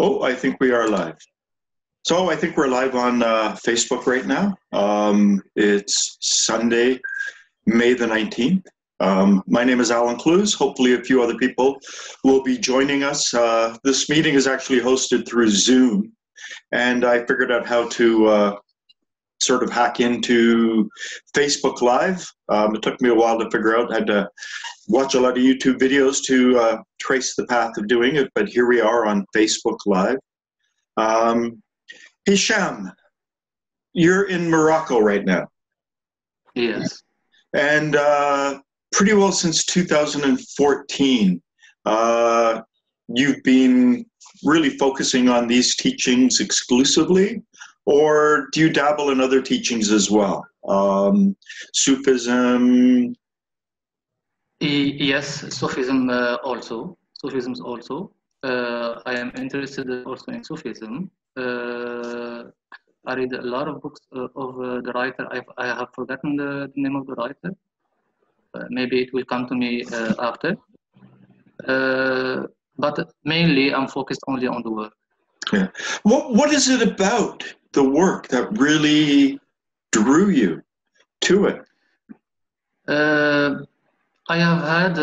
Oh, I think we are live. So I think we're live on Facebook right now. It's Sunday, May the 19th. My name is Allan. Hopefully a few other people will be joining us. This meeting is actually hosted through Zoom, and I figured out how to sort of hack into Facebook Live. It took me a while to figure out. I had to watch a lot of YouTube videos to trace the path of doing it, but here we are on Facebook Live. Hisham, you're in Morocco right now. Yes. And pretty well since 2014, you've been really focusing on these teachings exclusively, or do you dabble in other teachings as well? Sufism? Yes, Sufism also. Sufism also. I am interested also in Sufism. I read a lot of books of the writer. I have forgotten the name of the writer. Maybe it will come to me after. But mainly, I'm focused only on the work. Yeah. What is it about the work that really drew you to it? I have had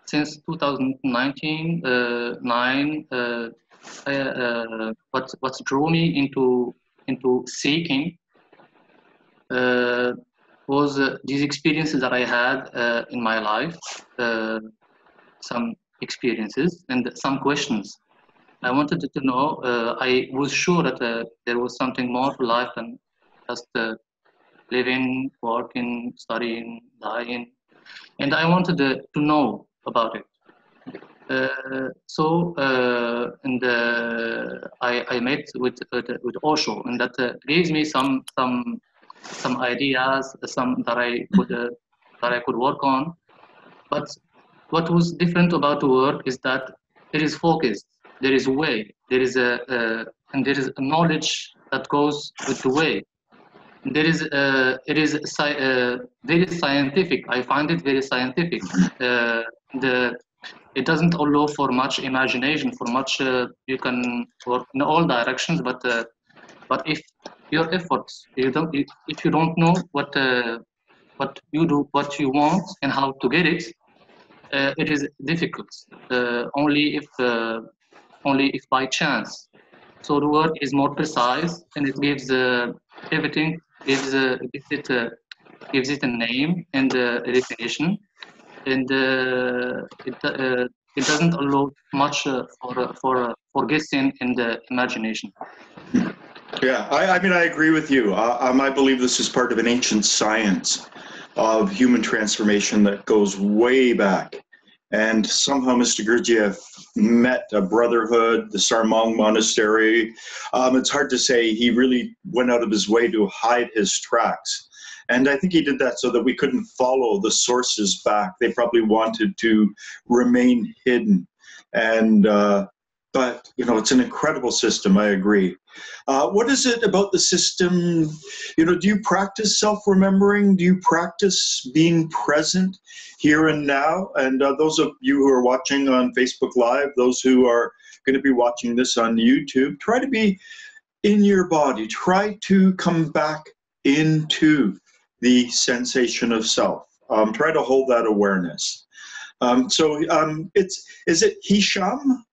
since 2019 what drew me into seeking was these experiences that I had in my life, some experiences and some questions. I wanted to know. I was sure that there was something more to life than just living, working, studying, dying, and I wanted to know about it. I met with Osho, and that gives me some ideas, some that I could work on. But what was different about the work is that there is focus, there is a way, and there is a knowledge that goes with the way. There is it is very scientific. I find it very scientific. It doesn't allow for much imagination, for much you can work in all directions. But if your efforts, if you don't know what you do, what you want, and how to get it, it is difficult. Only if by chance. So the work is more precise, and it gives everything gives it a name and a definition, and it doesn't allow much for guessing in the imagination. Yeah, I mean, I agree with you. I believe this is part of an ancient science of human transformation that goes way back. And somehow Mr. Gurdjieff met a brotherhood, the Sarmang Monastery. It's hard to say. He really went out of his way to hide his tracks. And I think he did that so that we couldn't follow the sources back. They probably wanted to remain hidden. And but, you know, it's an incredible system, I agree. What is it about the system? You know, do you practice self-remembering? Do you practice being present here and now? And those of you who are watching on Facebook Live, those who are going to be watching this on YouTube, try to be in your body. Try to come back into the sensation of self. Try to hold that awareness. Is it Hisham?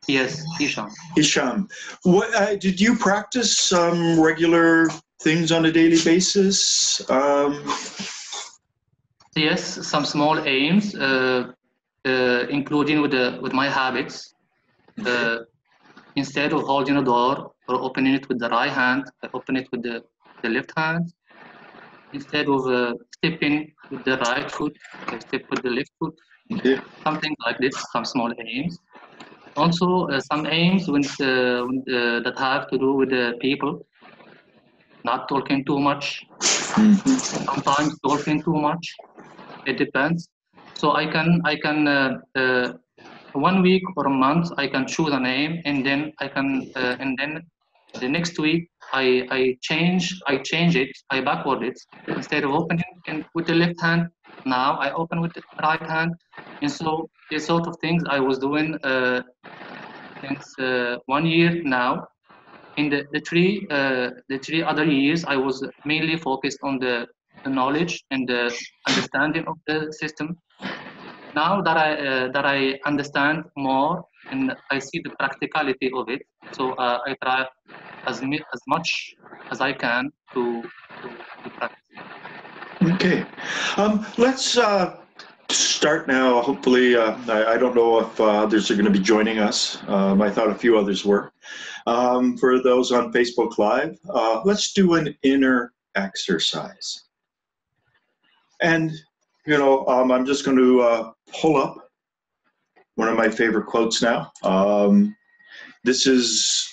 Yes, Hisham. Hisham, what did you practice regular things on a daily basis? Yes, some small aims, including with my habits. Instead of holding a door or opening it with the right hand, I open it with the left hand. Instead of stepping with the right foot, I step with the left foot. Okay. Something like this, some small aims. Also, some aims that have to do with the people, not talking too much. Sometimes talking too much. It depends. So I can 1 week or a month I can choose a name, and then the next week I change it, I backward it. Instead of opening with the left hand, now I open with the right hand. And so these sort of things I was doing since 1 year now. In the 3 other years, I was mainly focused on the knowledge and the understanding of the system. Now that I understand more and I see the practicality of it, so I try as much as I can to practice. Okay. Let's start now. Hopefully, I don't know if others are going to be joining us. I thought a few others were. For those on Facebook Live, let's do an inner exercise. And, I'm just going to pull up one of my favorite quotes now. This is,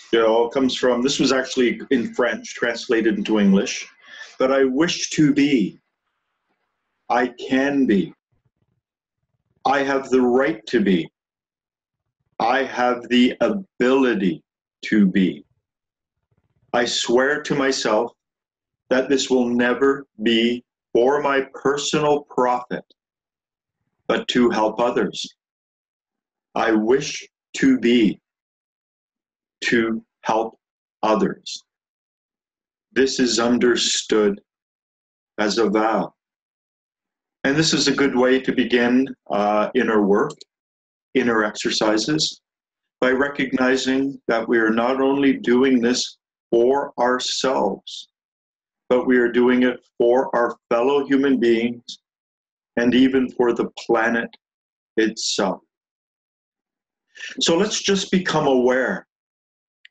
comes from, this was actually in French, translated into English. But I wish to be, I can be, I have the right to be, I have the ability to be. I swear to myself that this will never be for my personal profit, but to help others. I wish to be, to help others. This is understood as a vow. And this is a good way to begin inner work, inner exercises, by recognizing that we are not only doing this for ourselves, but we are doing it for our fellow human beings and even for the planet itself. So let's just become aware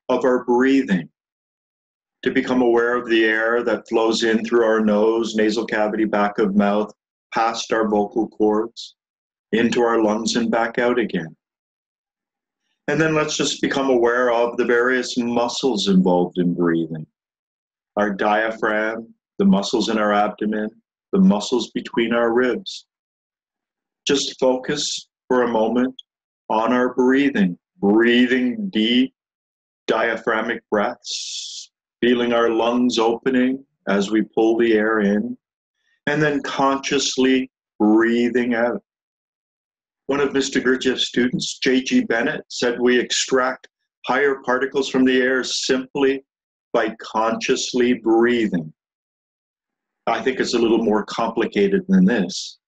of our breathing, to become aware of the air that flows in through our nose, nasal cavity, back of mouth, past our vocal cords, into our lungs and back out again. And then let's just become aware of the various muscles involved in breathing. Our diaphragm, the muscles in our abdomen, the muscles between our ribs. Just focus for a moment on our breathing, breathing deep, diaphragmatic breaths, feeling our lungs opening as we pull the air in, and then consciously breathing out. One of Mr. Gurdjieff's students, J.G. Bennett, said we extract higher particles from the air simply by consciously breathing. I think it's a little more complicated than this,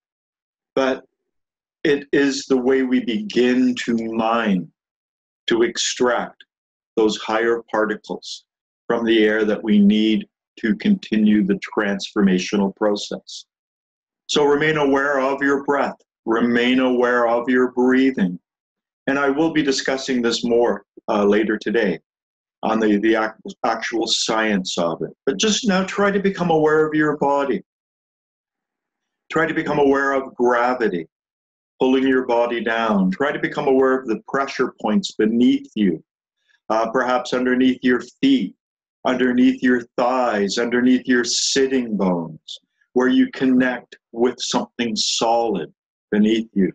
but it is the way we begin to mine, to extract those higher particles from the air that we need to continue the transformational process. So remain aware of your breath, remain aware of your breathing. And I will be discussing this more later today on the actual science of it. But just now try to become aware of your body. Try to become aware of gravity, pulling your body down. Try to become aware of the pressure points beneath you, perhaps underneath your feet, underneath your thighs, underneath your sitting bones, where you connect with something solid beneath you.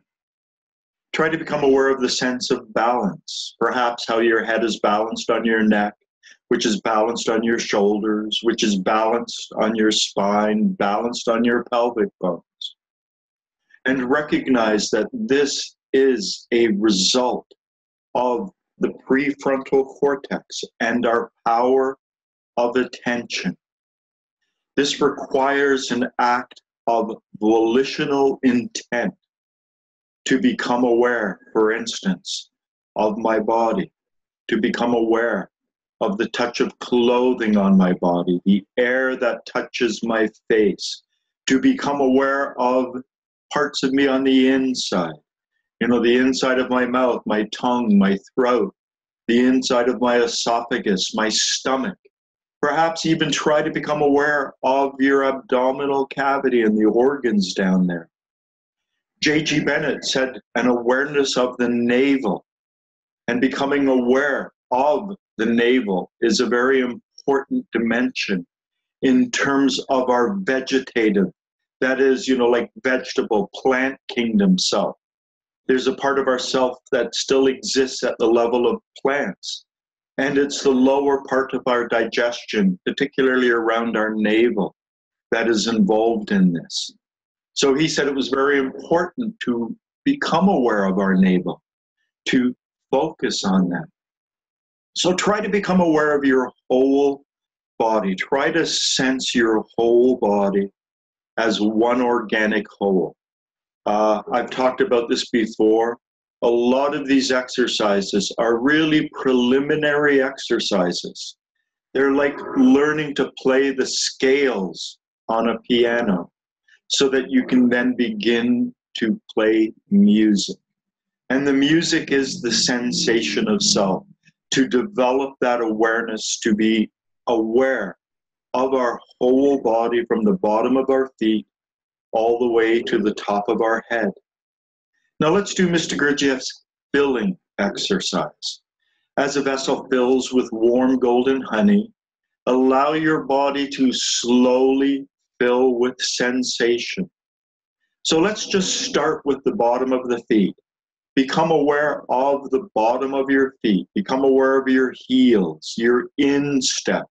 Try to become aware of the sense of balance, perhaps how your head is balanced on your neck, which is balanced on your shoulders, which is balanced on your spine, balanced on your pelvic bones. And recognize that this is a result of the prefrontal cortex and our power of attention. This requires an act of volitional intent to become aware, for instance, of my body, to become aware of the touch of clothing on my body, the air that touches my face, to become aware of parts of me on the inside, the inside of my mouth, my tongue, my throat, the inside of my esophagus, my stomach. Perhaps even try to become aware of your abdominal cavity and the organs down there. J.G. Bennett said an awareness of the navel and becoming aware of the navel is a very important dimension in terms of our vegetative, that is, like vegetable, plant kingdom self. There's a part of ourself that still exists at the level of plants. And it's the lower part of our digestion, particularly around our navel, that is involved in this. So he said it was very important to become aware of our navel, to focus on that, So try to become aware of your whole body. Try to sense your whole body as one organic whole. I've talked about this before. A lot of these exercises are really preliminary exercises. They're like learning to play the scales on a piano so that you can then begin to play music. And the music is the sensation of self, to develop that awareness, to be aware of our whole body from the bottom of our feet all the way to the top of our head. Now let's do Mr. Gurdjieff's filling exercise. As a vessel fills with warm golden honey, allow your body to slowly fill with sensation. So let's just start with the bottom of the feet. Become aware of the bottom of your feet. Become aware of your heels, your instep,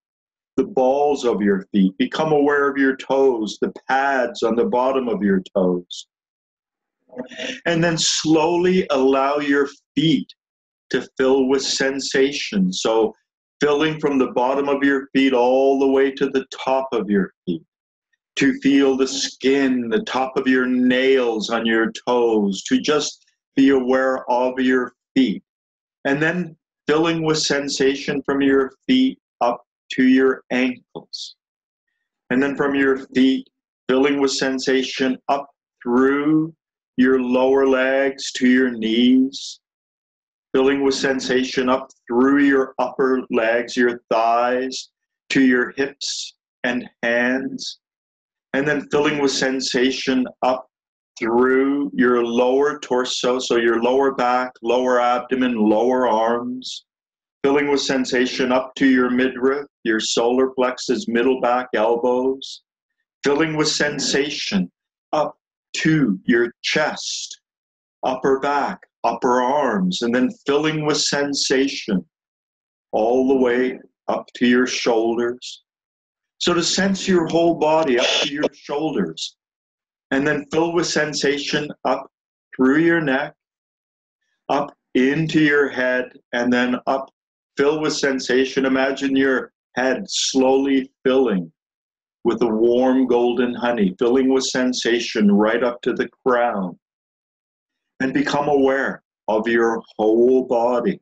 the balls of your feet. Become aware of your toes, the pads on the bottom of your toes. And then slowly allow your feet to fill with sensation. So filling from the bottom of your feet all the way to the top of your feet. To feel the skin, the top of your nails on your toes, to just be aware of your feet. And then filling with sensation from your feet up to your ankles. And then from your feet, filling with sensation up through your lower legs to your knees. Filling with sensation up through your upper legs, your thighs, to your hips and hands. And then filling with sensation up through your lower torso, so your lower back, lower abdomen, lower arms. Filling with sensation up to your midriff, your solar plexus, middle back, elbows. Filling with sensation up to your chest, upper back, upper arms, and then filling with sensation all the way up to your shoulders. So to sense your whole body up to your shoulders, and then fill with sensation up through your neck, up into your head, and then up, fill with sensation. Imagine your head slowly filling with the warm golden honey, filling with sensation right up to the crown. And become aware of your whole body.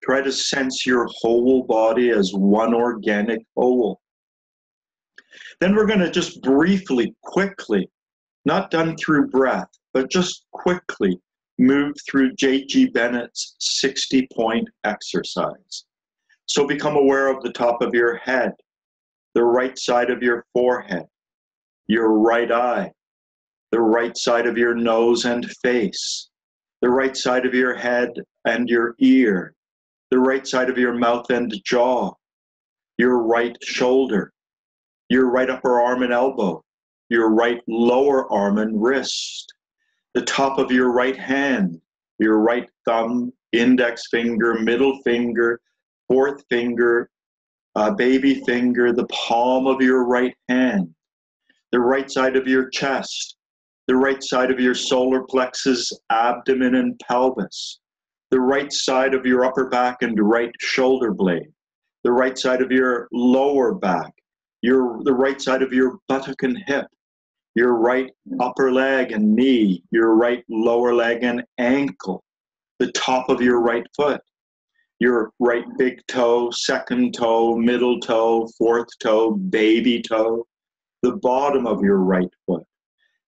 Try to sense your whole body as one organic whole. Then we're going to just briefly, quickly, not done through breath, but just quickly move through J.G. Bennett's 60-point exercise. So become aware of the top of your head, the right side of your forehead, your right eye, the right side of your nose and face, the right side of your head and your ear, the right side of your mouth and jaw, your right shoulder, your right upper arm and elbow, your right lower arm and wrist, the top of your right hand, your right thumb, index finger, middle finger, fourth finger, baby finger, the palm of your right hand, the right side of your chest, the right side of your solar plexus, abdomen and pelvis, the right side of your upper back and right shoulder blade, the right side of your lower back, the right side of your buttock and hip, your right upper leg and knee, your right lower leg and ankle, the top of your right foot, your right big toe, second toe, middle toe, fourth toe, baby toe, the bottom of your right foot,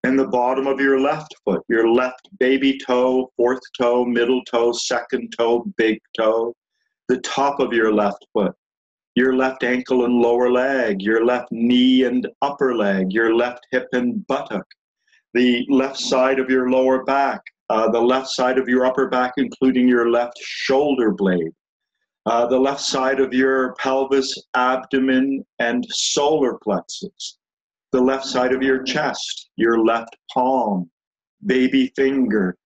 and the bottom of your left foot, your left baby toe, fourth toe, middle toe, second toe, big toe, the top of your left foot, your left ankle and lower leg, your left knee and upper leg, your left hip and buttock, the left side of your lower back, the left side of your upper back, including your left shoulder blade, the left side of your pelvis, abdomen, and solar plexus, the left side of your chest, your left palm, baby finger,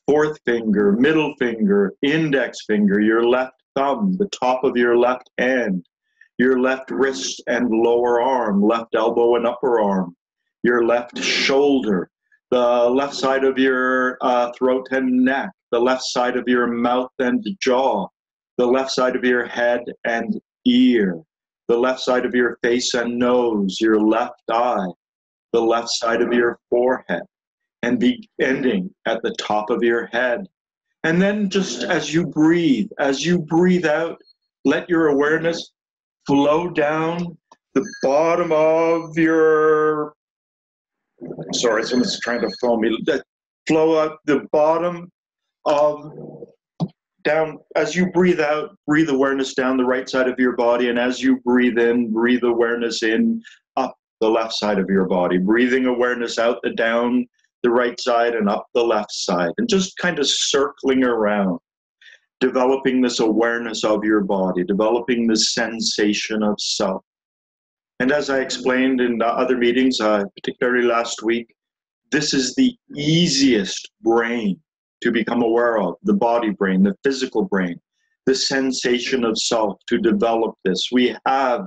fourth finger, middle finger, index finger, your left thumb, the top of your left hand, your left wrist and lower arm, left elbow and upper arm, your left shoulder, the left side of your throat and neck, the left side of your mouth and jaw, the left side of your head and ear, the left side of your face and nose, your left eye, the left side of your forehead, and be ending at the top of your head. And then just as you breathe out, let your awareness flow down the bottom of your, sorry, someone's trying to phone me, flow up the bottom of, down, as you breathe out, breathe awareness down the right side of your body, and as you breathe in, breathe awareness in, up the left side of your body, breathing awareness out the down the right side and up the left side, and just kind of circling around, developing this awareness of your body, developing this sensation of self. And as I explained in the other meetings, particularly last week, this is the easiest brain to become aware of, the body brain, the physical brain, the sensation of self, to develop this. We have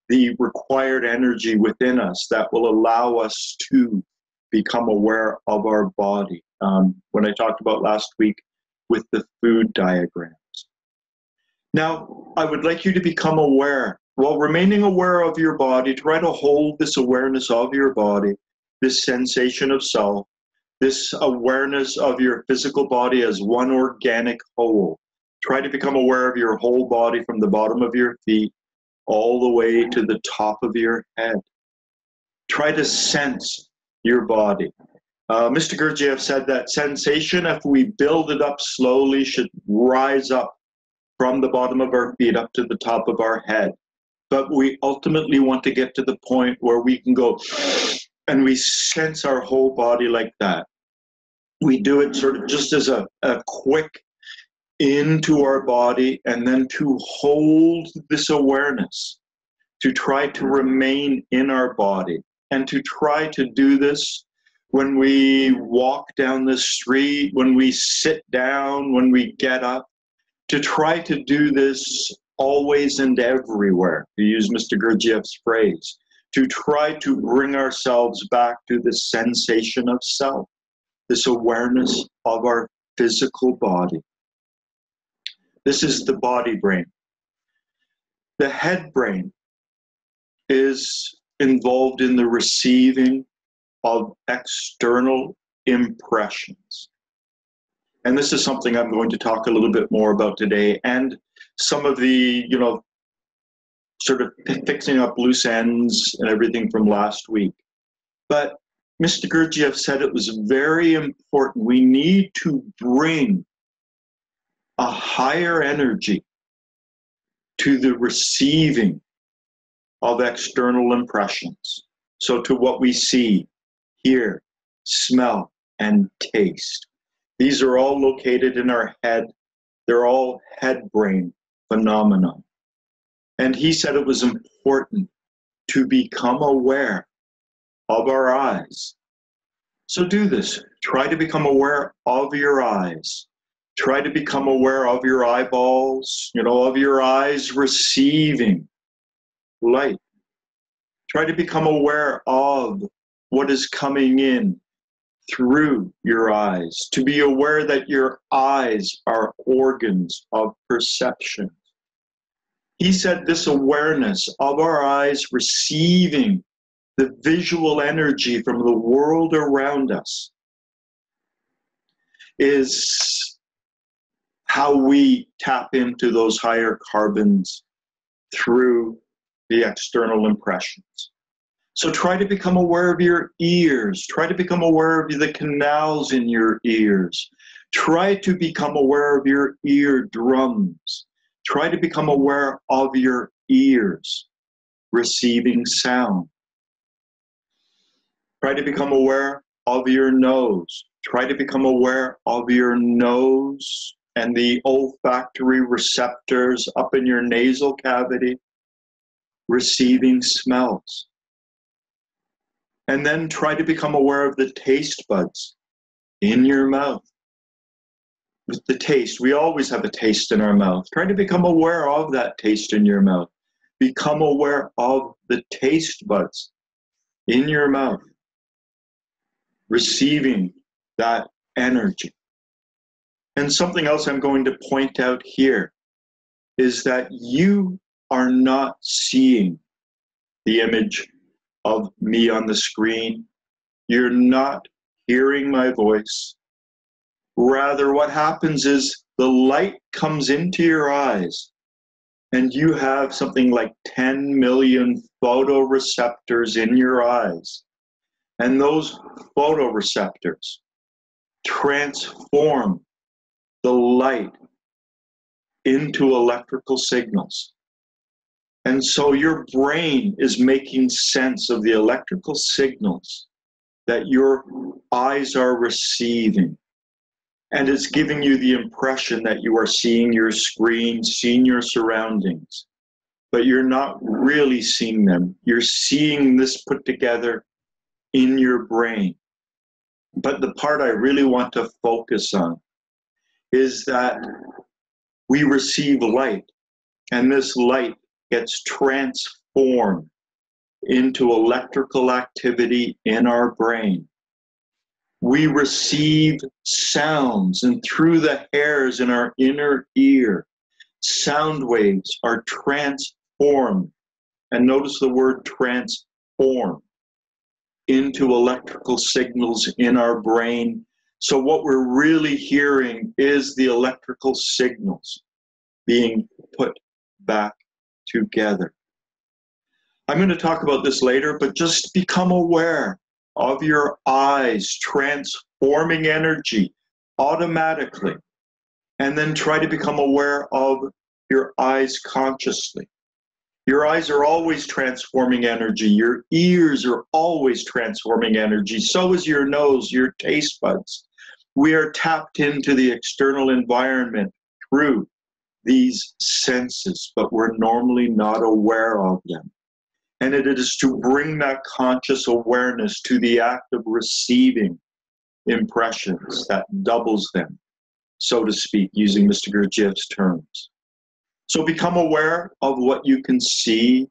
the required energy within us that will allow us to become aware of our body. When I talked about last week with the food diagrams. Now, I would like you to become aware, while remaining aware of your body, try to hold this awareness of your body, this sensation of self, this awareness of your physical body as one organic whole. Try to become aware of your whole body from the bottom of your feet all the way to the top of your head. Try to sense your body. Mr. Gurdjieff said that sensation, if we build it up slowly, should rise up from the bottom of our feet up to the top of our head. But we ultimately want to get to the point where we can go and we sense our whole body like that. We do it sort of just as a quick into our body, and then to hold this awareness, to try to remain in our body, and to try to do this when we walk down the street, when we sit down, when we get up, to try to do this always and everywhere, to use Mr. Gurdjieff's phrase, to try to bring ourselves back to the sensation of self, this awareness of our physical body. This is the body brain. The head brain is involved in the receiving of external impressions. And this is something I'm going to talk a little bit more about today, and some of the, sort of fixing up loose ends and everything from last week. But Mr. Gurdjieff said it was very important. We need to bring a higher energy to the receiving of external impressions. So to what we see, hear, smell, and taste. These are all located in our head. They're all head-brain phenomena. And he said it was important to become aware of our eyes. So do this. Try to become aware of your eyes. Try to become aware of your eyeballs, of your eyes receiving light. Try to become aware of what is coming in through your eyes. To be aware that your eyes are organs of perception. He said this awareness of our eyes receiving the visual energy from the world around us is how we tap into those higher carbons through the external impressions. So try to become aware of your ears. Try to become aware of the canals in your ears. Try to become aware of your eardrums. Try to become aware of your ears receiving sound. Try to become aware of your nose. Try to become aware of your nose and the olfactory receptors up in your nasal cavity receiving smells. And then try to become aware of the taste buds in your mouth. With the taste, we always have a taste in our mouth. Try to become aware of that taste in your mouth. Become aware of the taste buds in your mouth, receiving that energy. And something else I'm going to point out here is that you are not seeing the image of me on the screen. You're not hearing my voice. Rather, what happens is the light comes into your eyes, and you have something like 10 million photoreceptors in your eyes. And those photoreceptors transform the light into electrical signals. And so your brain is making sense of the electrical signals that your eyes are receiving. And it's giving you the impression that you are seeing your screen, seeing your surroundings. But you're not really seeing them. You're seeing this put together in your brain. But the part I really want to focus on is that we receive light, and this light gets transformed into electrical activity in our brain. We receive sounds, and through the hairs in our inner ear, sound waves are transformed. And notice the word transform, into electrical signals in our brain. So what we're really hearing is the electrical signals being put back together. I'm going to talk about this later, but just become aware of your eyes transforming energy automatically, and then try to become aware of your eyes consciously. Your eyes are always transforming energy. Your ears are always transforming energy. So is your nose, your taste buds. We are tapped into the external environment through these senses, but we're normally not aware of them. And it is to bring that conscious awareness to the act of receiving impressions that doubles them, so to speak, using Mr. Gurdjieff's terms. So become aware of what you can see,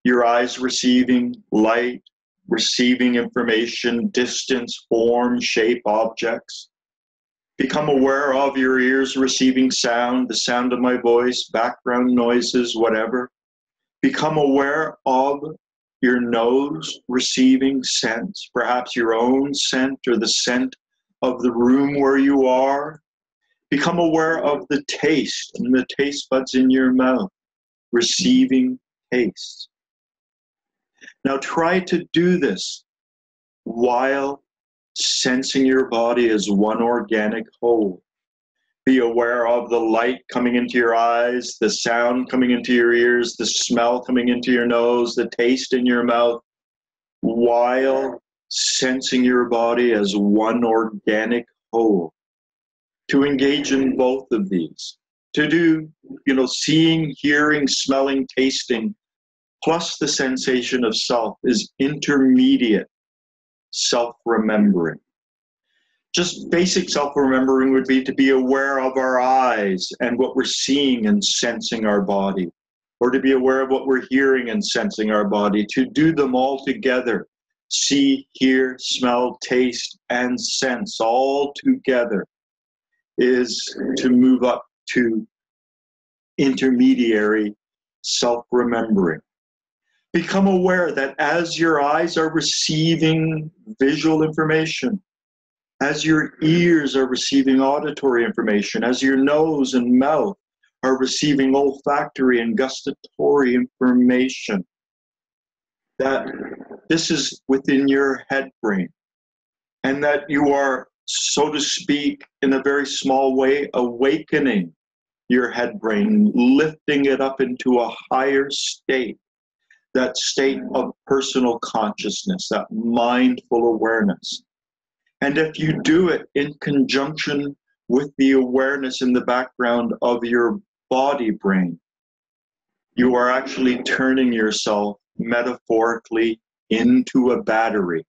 your eyes receiving light, receiving information, distance, form, shape, objects. Become aware of your ears receiving sound, the sound of my voice, background noises, whatever. Become aware of your nose receiving scents, perhaps your own scent or the scent of the room where you are. Become aware of the taste and the taste buds in your mouth, receiving taste. Now try to do this while sensing your body as one organic whole. Be aware of the light coming into your eyes, the sound coming into your ears, the smell coming into your nose, the taste in your mouth, while sensing your body as one organic whole. To engage in both of these, to do, seeing, hearing, smelling, tasting, plus the sensation of self is intermediate self-remembering. Just basic self-remembering would be to be aware of our eyes and what we're seeing and sensing our body, or to be aware of what we're hearing and sensing our body, to do them all together. See, hear, smell, taste, and sense all together is to move up to intermediary self-remembering. Become aware that as your eyes are receiving visual information, as your ears are receiving auditory information, as your nose and mouth are receiving olfactory and gustatory information, that this is within your head brain, and that you are, so to speak, in a very small way, awakening your head brain, lifting it up into a higher state, that state of personal consciousness, that mindful awareness. And if you do it in conjunction with the awareness in the background of your body brain, you are actually turning yourself metaphorically into a battery.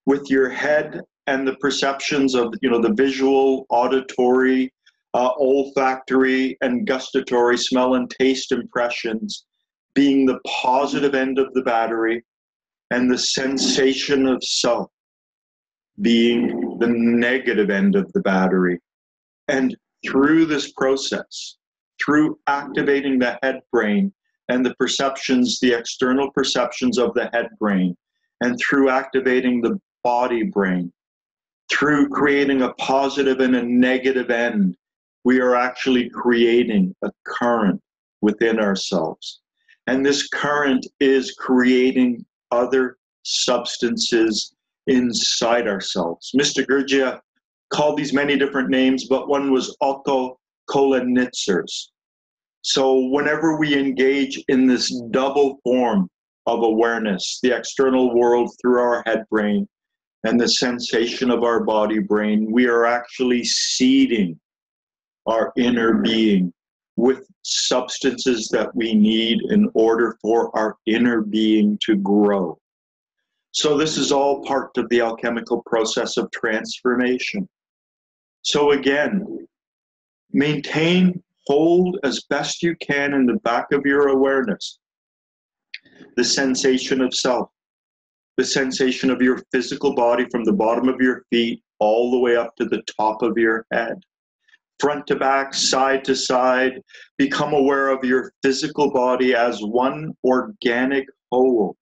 With your head and the perceptions of, the visual, auditory, olfactory, and gustatory smell and taste impressions being the positive end of the battery, and the sensation of self being the negative end of the battery. And through this process, through activating the head brain and the perceptions, the external perceptions of the head brain, and through activating the body brain, through creating a positive and a negative end, we are actually creating a current within ourselves. And this current is creating other substances inside ourselves. Mr. Gurdjieff called these many different names, but one was autocholinergies. So whenever we engage in this double form of awareness, the external world through our head brain and the sensation of our body brain, we are actually seeding our inner being with substances that we need in order for our inner being to grow. So this is all part of the alchemical process of transformation. So again, maintain, hold as best you can in the back of your awareness the sensation of self, the sensation of your physical body from the bottom of your feet all the way up to the top of your head. Front to back, side to side, become aware of your physical body as one organic whole,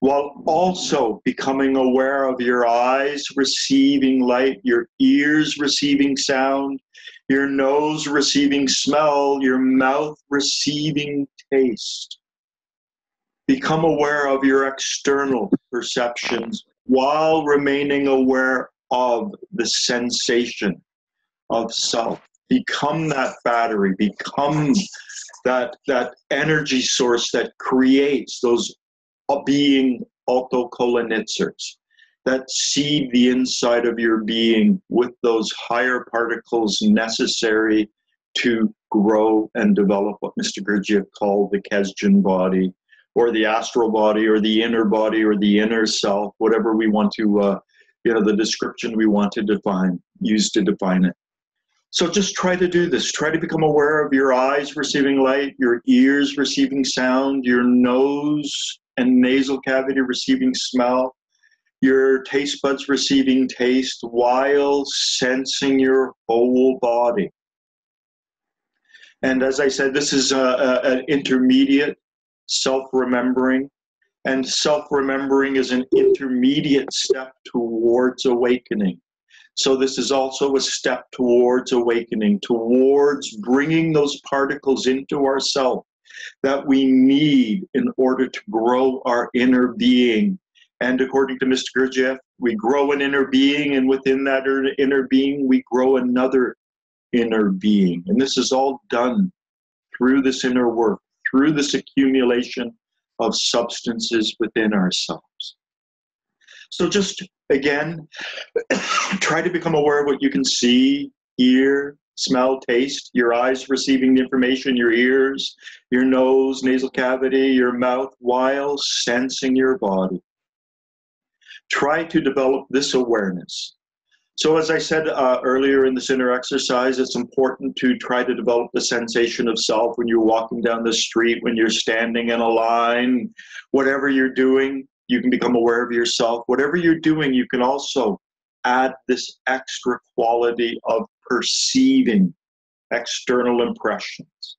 while also becoming aware of your eyes receiving light, your ears receiving sound, your nose receiving smell, your mouth receiving taste. Become aware of your external perceptions while remaining aware of the sensation of self. Become that battery, become that energy source that creates those being autocholinergies that seed the inside of your being with those higher particles necessary to grow and develop what Mr. Gurdjieff called the Kesdjan body, or the astral body, or the inner self, whatever we want to, the description we want to use to define it. So just try to do this. Try to become aware of your eyes receiving light, your ears receiving sound, your nose and nasal cavity receiving smell, your taste buds receiving taste, while sensing your whole body. And as I said, this is an intermediate self-remembering, and self-remembering is an intermediate step towards awakening. So this is also a step towards awakening, towards bringing those particles into ourself that we need in order to grow our inner being. And according to Mr. Gurdjieff, we grow an inner being, and within that inner being, we grow another inner being. And this is all done through this inner work, through this accumulation of substances within ourselves. So just, again, try to become aware of what you can see, hear, smell, taste, your eyes receiving the information, your ears, your nose, nasal cavity, your mouth, while sensing your body. Try to develop this awareness. So as I said earlier in this inner exercise, it's important to try to develop the sensation of self when you're walking down the street, when you're standing in a line, whatever you're doing, you can become aware of yourself. Whatever you're doing, you can also add this extra quality of perceiving external impressions.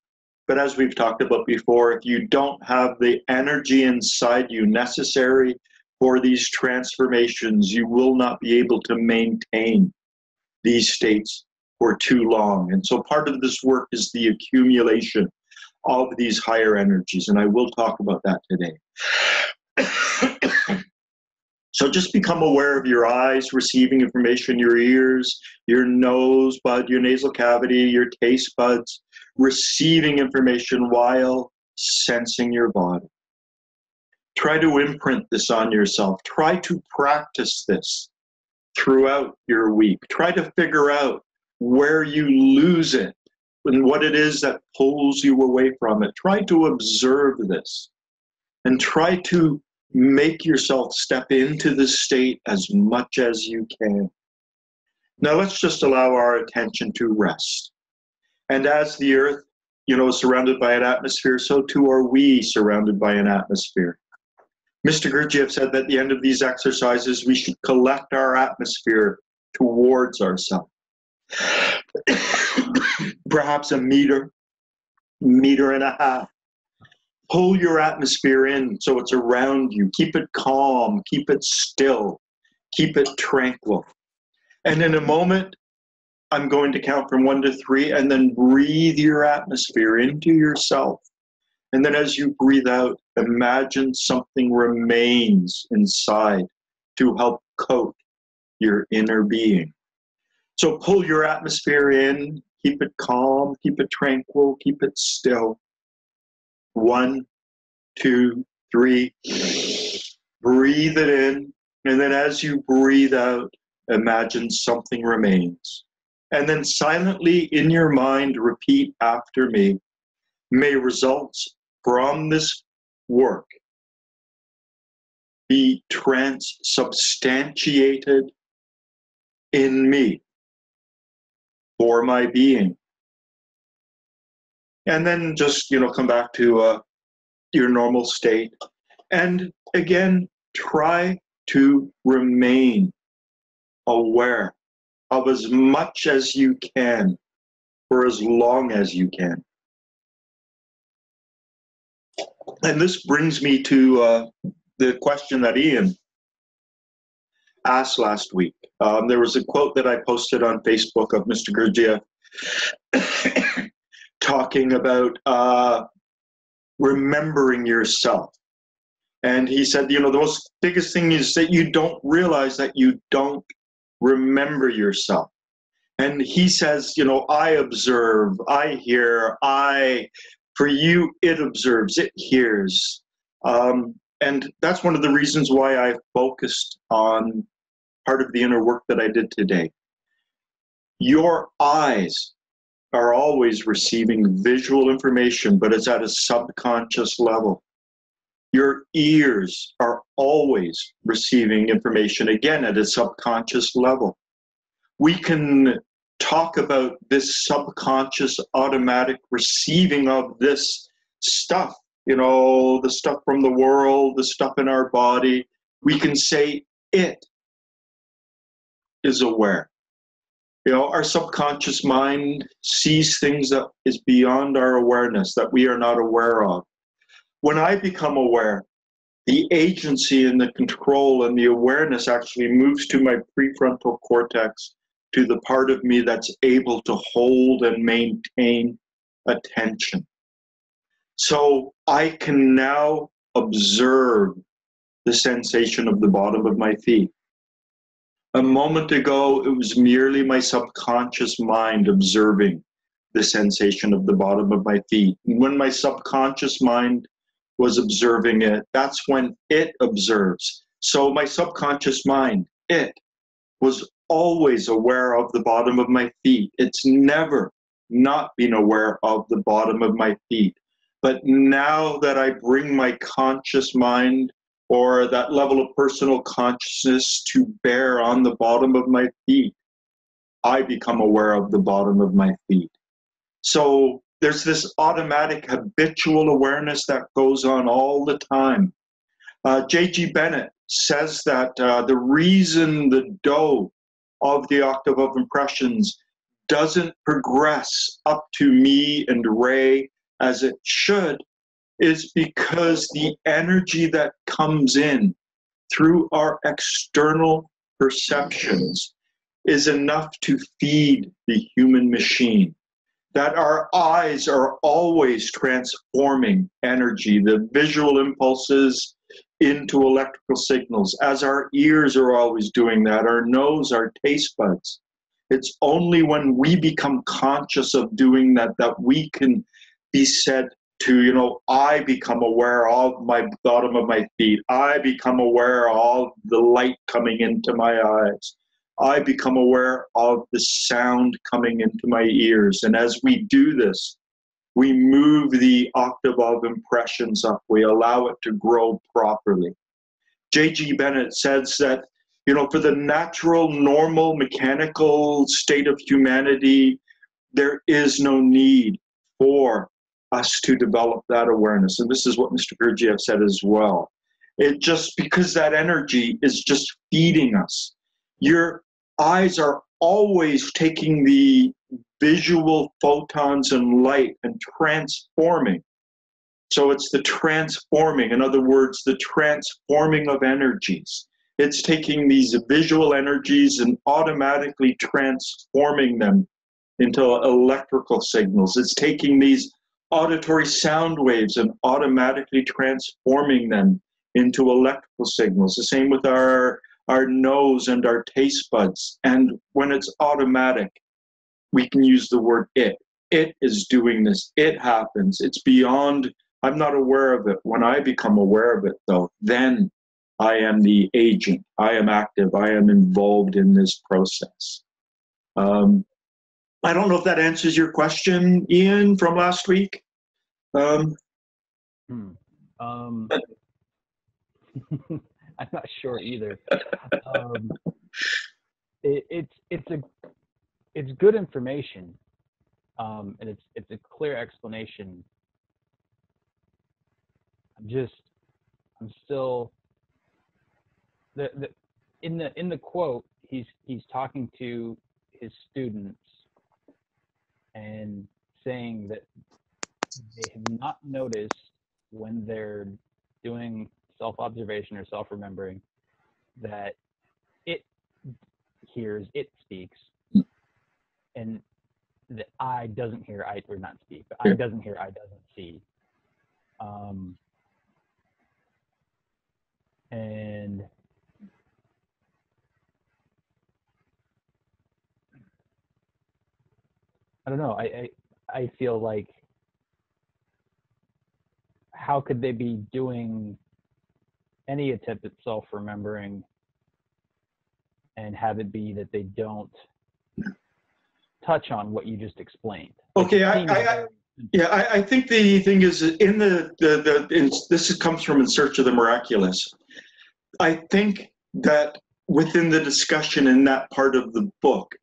But as we've talked about before, if you don't have the energy inside you necessary for these transformations, you will not be able to maintain these states for too long. And so part of this work is the accumulation of these higher energies, and I will talk about that today. So just become aware of your eyes receiving information, your ears, your nose bud, your nasal cavity, your taste buds receiving information while sensing your body. Try to imprint this on yourself. Try to practice this throughout your week. Try to figure out where you lose it and what it is that pulls you away from it. Try to observe this and try to make yourself step into the state as much as you can. Now let's just allow our attention to rest. And as the earth, is surrounded by an atmosphere, so too are we surrounded by an atmosphere. Mr. Gurdjieff said that at the end of these exercises, we should collect our atmosphere towards ourselves. Perhaps a meter meter and a half. Pull your atmosphere in so it's around you. Keep it calm, keep it still, keep it tranquil. And in a moment, I'm going to count from 1 to 3, and then breathe your atmosphere into yourself. And then as you breathe out, imagine something remains inside to help coat your inner being. So pull your atmosphere in, keep it calm, keep it tranquil, keep it still. 1, 2, 3. Breathe it in, and then as you breathe out, imagine something remains. And then silently in your mind, repeat after me. May results from this work be transubstantiated in me for my being. And then just, come back to your normal state. And again, try to remain aware of as much as you can for as long as you can. And this brings me to the question that Ian asked last week. There was a quote that I posted on Facebook of Mr. Gurdjieff talking about remembering yourself. And he said, the most biggest thing is that you don't realize that you don't remember yourself. And he says, I observe, I hear, for you, it observes, it hears. And that's one of the reasons why I focused on part of the inner work that I did today. Your eyes are always receiving visual information, but it's at a subconscious level. Your ears are always receiving information, again, at a subconscious level. We can talk about this subconscious automatic receiving of this stuff, the stuff from the world, the stuff in our body. We can say it is aware. Our subconscious mind sees things that is beyond our awareness, that we are not aware of. When I become aware, the agency and the control and the awareness actually moves to my prefrontal cortex, to the part of me that's able to hold and maintain attention. So I can now observe the sensation of the bottom of my feet. A moment ago, it was merely my subconscious mind observing the sensation of the bottom of my feet. And when my subconscious mind was observing it, that's when it observes. So my subconscious mind, it was always aware of the bottom of my feet. It's never not been aware of the bottom of my feet. But now that I bring my conscious mind or that level of personal consciousness to bear on the bottom of my feet, I become aware of the bottom of my feet. So there's this automatic habitual awareness that goes on all the time. J.G. Bennett says that the reason the dough of the octave of impressions doesn't progress up to me and Ray as it should is because the energy that comes in through our external perceptions is enough to feed the human machine. That our eyes are always transforming energy, the visual impulses into electrical signals, as our ears are always doing that, our nose, our taste buds. It's only when we become conscious of doing that that we can be said to, I become aware of my bottom of my feet. I become aware of the light coming into my eyes. I become aware of the sound coming into my ears. And as we do this, we move the octave of impressions up. We allow it to grow properly. J.G. Bennett says that, for the natural, normal, mechanical state of humanity, there is no need for us to develop that awareness. And this is what Mr. Gurdjieff said as well. It just because that energy is just feeding us. Your eyes are always taking the visual photons and light and transforming. So it's the transforming, in other words, the transforming of energies. It's taking these visual energies and automatically transforming them into electrical signals. It's taking these auditory sound waves and automatically transforming them into electrical signals. The same with our nose and our taste buds. And when it's automatic, we can use the word it. It is doing this. It happens. It's beyond, I'm not aware of it. When I become aware of it, though, then I am the agent. I am active. I am involved in this process. I don't know if that answers your question, Ian, from last week. I'm not sure either. It's good information, and it's a clear explanation. I'm still in the quote. He's talking to his students and saying that they have not noticed when they're doing self-observation or self-remembering that it hears, it speaks, and the I doesn't hear, I or not speak, but I doesn't hear, I doesn't see. And I don't know, I feel like, how could they be doing any attempt at self-remembering and have it be that they don't touch on what you just explained? Okay, I think the thing is, in this comes from In Search of the Miraculous. I think that within the discussion in that part of the book,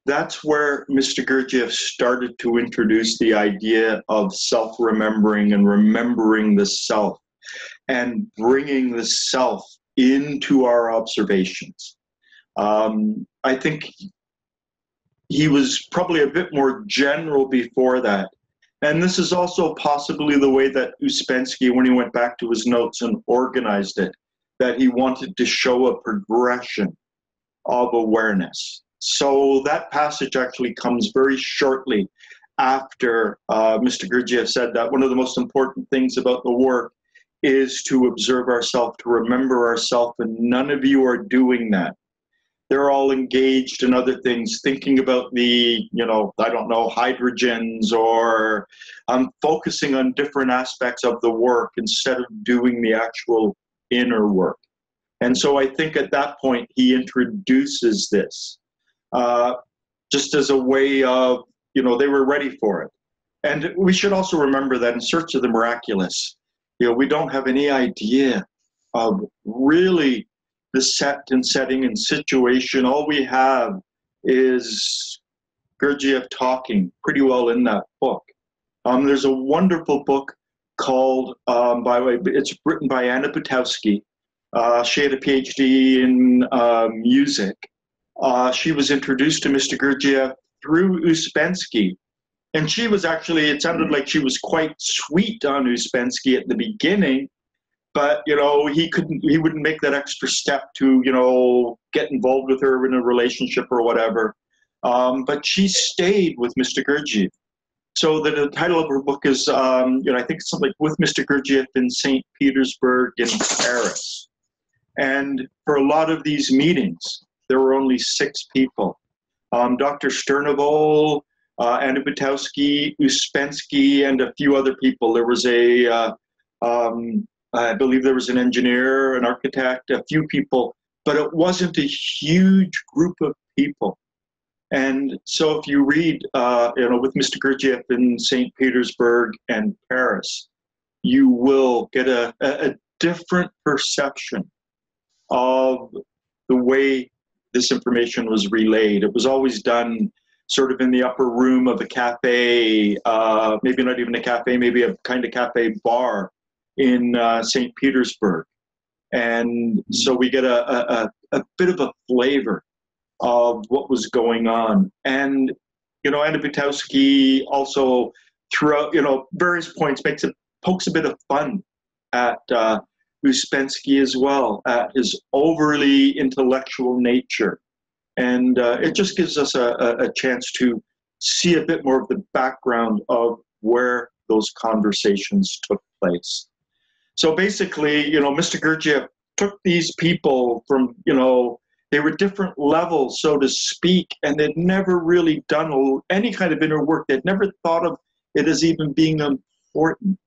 that's where Mr. Gurdjieff started to introduce the idea of self-remembering and remembering the self and bringing the self into our observations. I think he was probably a bit more general before that. And this is also possibly the way that Ouspensky, when he went back to his notes and organized it, that he wanted to show a progression of awareness. So that passage actually comes very shortly after Mr. Gurdjieff said that one of the most important things about the work is to observe ourselves, to remember ourselves, and none of you are doing that. They're all engaged in other things, thinking about the, I don't know, hydrogens, or focusing on different aspects of the work instead of doing the actual inner work. And so I think at that point, he introduces this just as a way of, they were ready for it. And we should also remember that In Search of the Miraculous, we don't have any idea of really the set and setting and situation. All we have is Gurdjieff talking pretty well in that book. There's a wonderful book called, by the way, it's written by Anna Butowski. She had a PhD in music. She was introduced to Mr. Gurdjieff through Ouspensky. And she was actually, it sounded like she was quite sweet on Ouspensky at the beginning, but, he wouldn't make that extra step to, get involved with her in a relationship or whatever. But she stayed with Mr. Gurdjieff. So the title of her book is, I think it's something like With Mr. Gurdjieff in St. Petersburg in Paris. And for a lot of these meetings, there were only 6 people. Dr. Sternevol, Anna Butowski, Ouspensky, and a few other people. There was I believe there was an engineer, an architect, a few people, but it wasn't a huge group of people. And so if you read, With Mr. Gurdjieff in St. Petersburg and Paris, you will get a different perception of the way this information was relayed. It was always done sort of in the upper room of a cafe, maybe not even a cafe, maybe a kind of cafe bar in St. Petersburg. And so we get a bit of a flavor of what was going on. And, Anna Butowski also throughout, various points pokes a bit of fun at Uspensky as well, at his overly intellectual nature. And it just gives us a chance to see a bit more of the background of where those conversations took place. So basically, Mr. Gurdjieff took these people from, they were different levels, so to speak, and they'd never really done any kind of inner work. They'd never thought of it as even being important.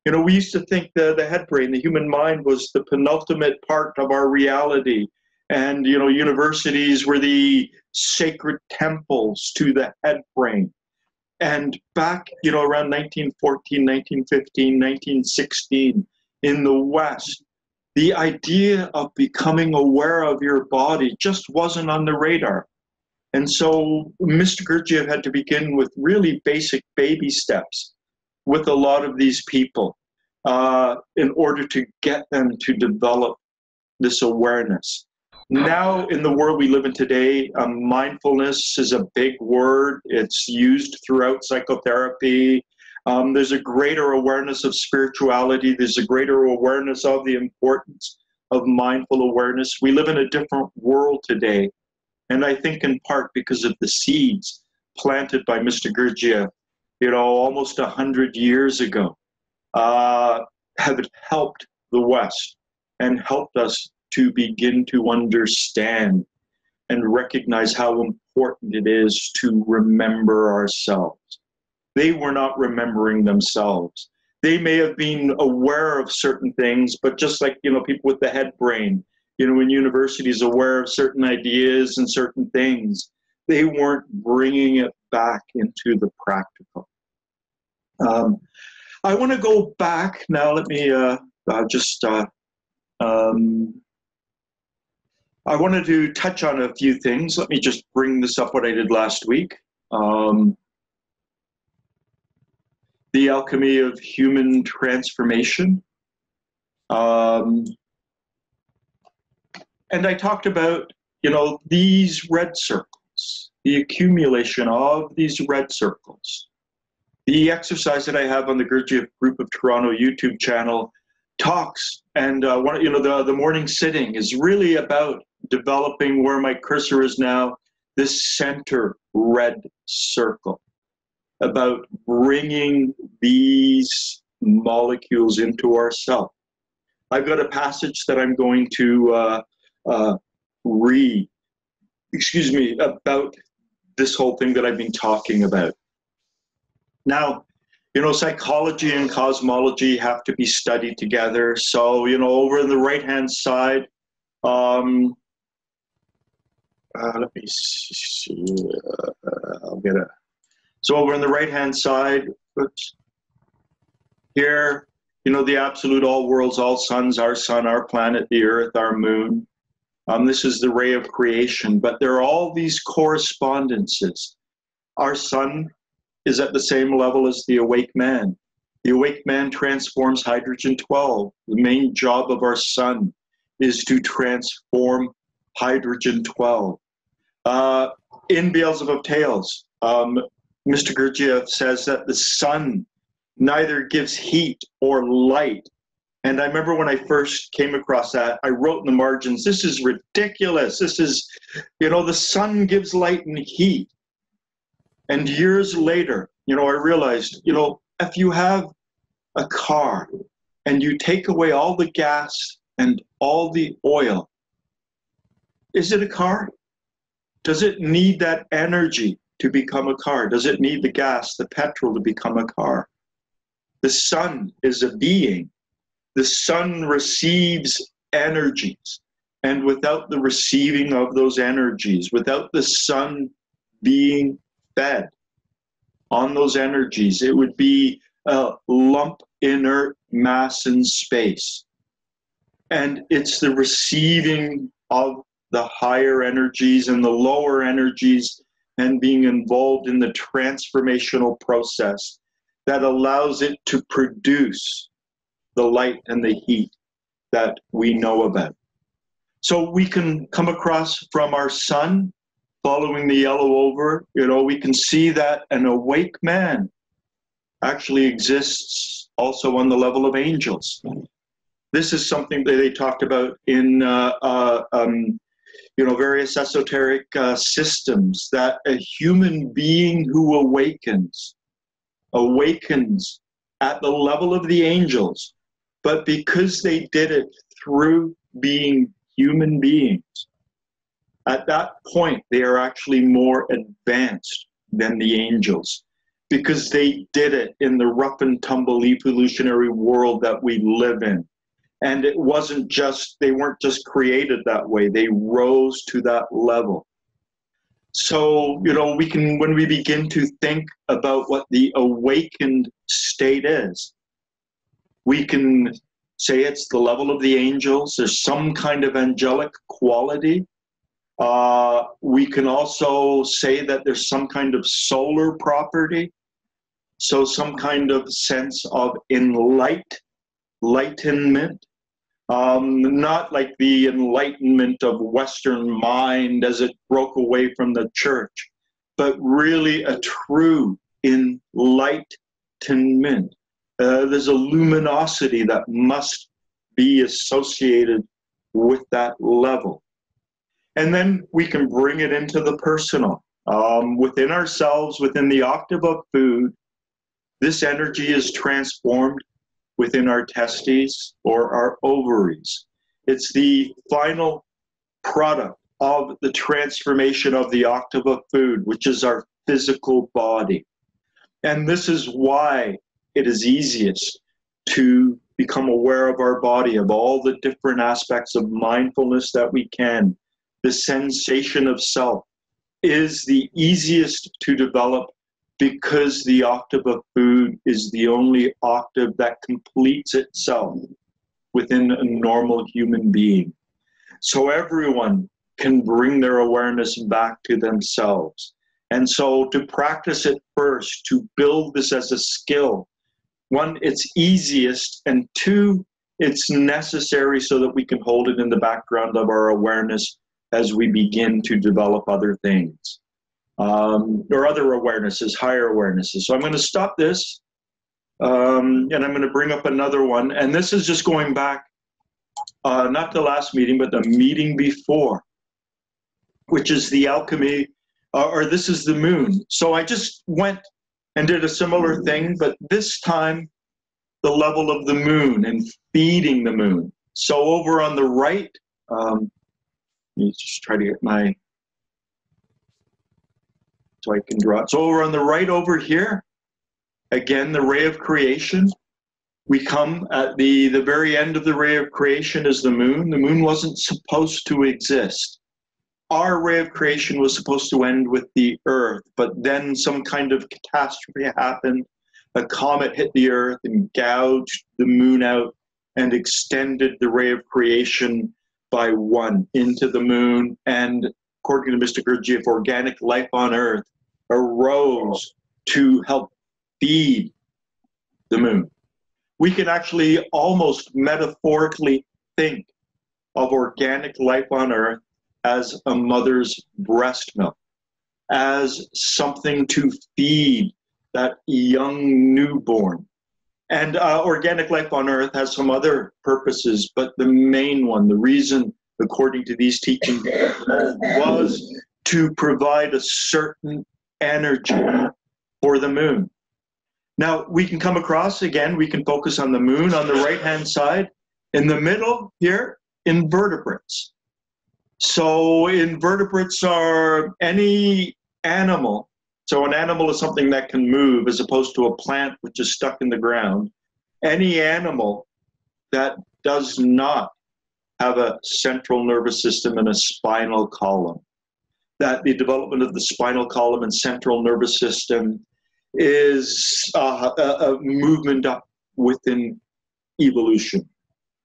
We used to think the head brain, the human mind, was the penultimate part of our reality. And, universities were the sacred temples to the head brain. And back, around 1914, 1915, 1916, in the West, the idea of becoming aware of your body just wasn't on the radar. And so Mr. Gurdjieff had to begin with really basic baby steps with a lot of these people in order to get them to develop this awareness. Now, in the world we live in today, mindfulness is a big word. It's used throughout psychotherapy. There's a greater awareness of spirituality. There's a greater awareness of the importance of mindful awareness. We live in a different world today. And I think in part because of the seeds planted by Mr. Gurdjieff, almost 100 years ago, have helped the West and helped us to begin to understand and recognize how important it is to remember ourselves. They were not remembering themselves. They may have been aware of certain things, but just like, people with the head brain, in universities aware of certain ideas and certain things, they weren't bringing it back into the practical. I want to go back now. Let me I wanted to touch on a few things. Let me just bring this up, what I did last week. The alchemy of human transformation. And I talked about, these red circles, the accumulation of these red circles. The exercise that I have on the Gurdjieff Group of Toronto YouTube channel talks, and the morning sitting is really about developing where my cursor is now, this center red circle, about bringing these molecules into ourself. I've got a passage that I'm going to read, about this whole thing that I've been talking about. Now, psychology and cosmology have to be studied together. So, over on the right-hand side, let me see, I'll get it. So over on the right-hand side, oops, here, the absolute all worlds, all suns, our sun, our planet, the earth, our moon. This is the ray of creation, but there are all these correspondences. Our sun is at the same level as the awake man. The awake man transforms hydrogen-12. The main job of our sun is to transform hydrogen-12. In Beelzebub Tales, Mr. Gurdjieff says that the sun neither gives heat or light. And I remember when I first came across that, I wrote in the margins, this is ridiculous. This is, the sun gives light and heat. And years later, I realized, if you have a car and you take away all the gas and all the oil, is it a car? Does it need that energy to become a car? Does it need the gas, the petrol to become a car? The sun is a being. The sun receives energies. And without the receiving of those energies, without the sun being fed on those energies, it would be a lump inert mass in space. And it's the receiving of the higher energies and the lower energies and being involved in the transformational process that allows it to produce the light and the heat that we know about. So we can come across from our sun following the yellow over, we can see that an awake man actually exists also on the level of angels. This is something that they talked about in various esoteric systems, that a human being who awakens at the level of the angels, but because they did it through being human beings, at that point they are actually more advanced than the angels, because they did it in the rough and tumble evolutionary world that we live in. And it wasn't just, they weren't just created that way, they rose to that level. So, we can, when we begin to think about what the awakened state is, we can say it's the level of the angels. There's some kind of angelic quality. We can also say that there's some kind of solar property. So some kind of sense of enlightenment. Not like the enlightenment of Western mind as it broke away from the church, but really a true enlightenment. There's a luminosity that must be associated with that level. And then we can bring it into the personal. Within ourselves, within the octave of food, this energy is transformed within our testes or our ovaries. It's the final product of the transformation of the octave of food, which is our physical body. And this is why it is easiest to become aware of our body, of all the different aspects of mindfulness that we can. The sensation of self is the easiest to develop, because the octave of food is the only octave that completes itself within a normal human being. So everyone can bring their awareness back to themselves. And so to practice it first, to build this as a skill, one, it's easiest, and two, it's necessary so that we can hold it in the background of our awareness as we begin to develop other things. Or other awarenesses, higher awarenesses. So I'm going to stop this, and I'm going to bring up another one. And this is just going back, not the last meeting, but the meeting before, which is the alchemy, or this is the moon. So I just went and did a similar thing, but this time the level of the moon and feeding the moon. So over on the right, let me just try to get my... so I can draw it. So over on the right over here, again, the ray of creation. We come at the very end of the ray of creation is the moon. The moon wasn't supposed to exist. Our ray of creation was supposed to end with the earth, but then some kind of catastrophe happened. A comet hit the earth and gouged the moon out and extended the ray of creation by one into the moon. And according to Mr. Gurdjieff, organic life on earth arose to help feed the moon. We can actually almost metaphorically think of organic life on earth as a mother's breast milk, as something to feed that young newborn. And organic life on earth has some other purposes, but the main one, the reason, according to these teachings, was to provide a certain energy for the moon. Now, we can come across, again, we can focus on the moon on the right-hand side. In the middle here, invertebrates. So invertebrates are any animal. So an animal is something that can move as opposed to a plant which is stuck in the ground. Any animal that does not have a central nervous system and a spinal column. That the development of the spinal column and central nervous system is a movement up within evolution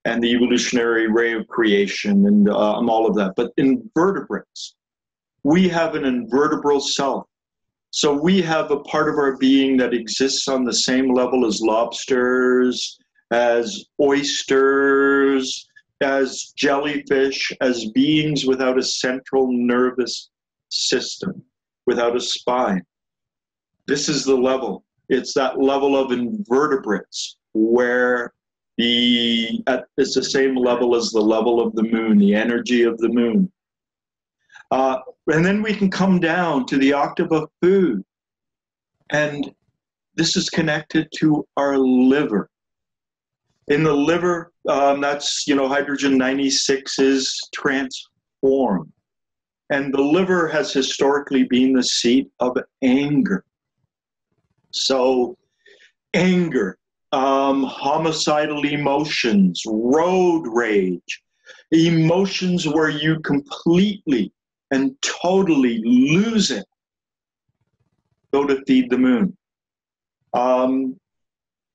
and the evolutionary ray of creation and all of that. But invertebrates, we have an invertebral self. So we have a part of our being that exists on the same level as lobsters, as oysters, as jellyfish, as beings without a central nervous system without a spine. This is the level. It's that level of invertebrates where it's the same level as the level of the moon, the energy of the moon. And then we can come down to the octave of food. And this is connected to our liver. In the liver, that's, hydrogen 96 is transformed. And the liver has historically been the seat of anger. So anger, homicidal emotions, road rage, emotions where you completely and totally lose it, go to feed the moon.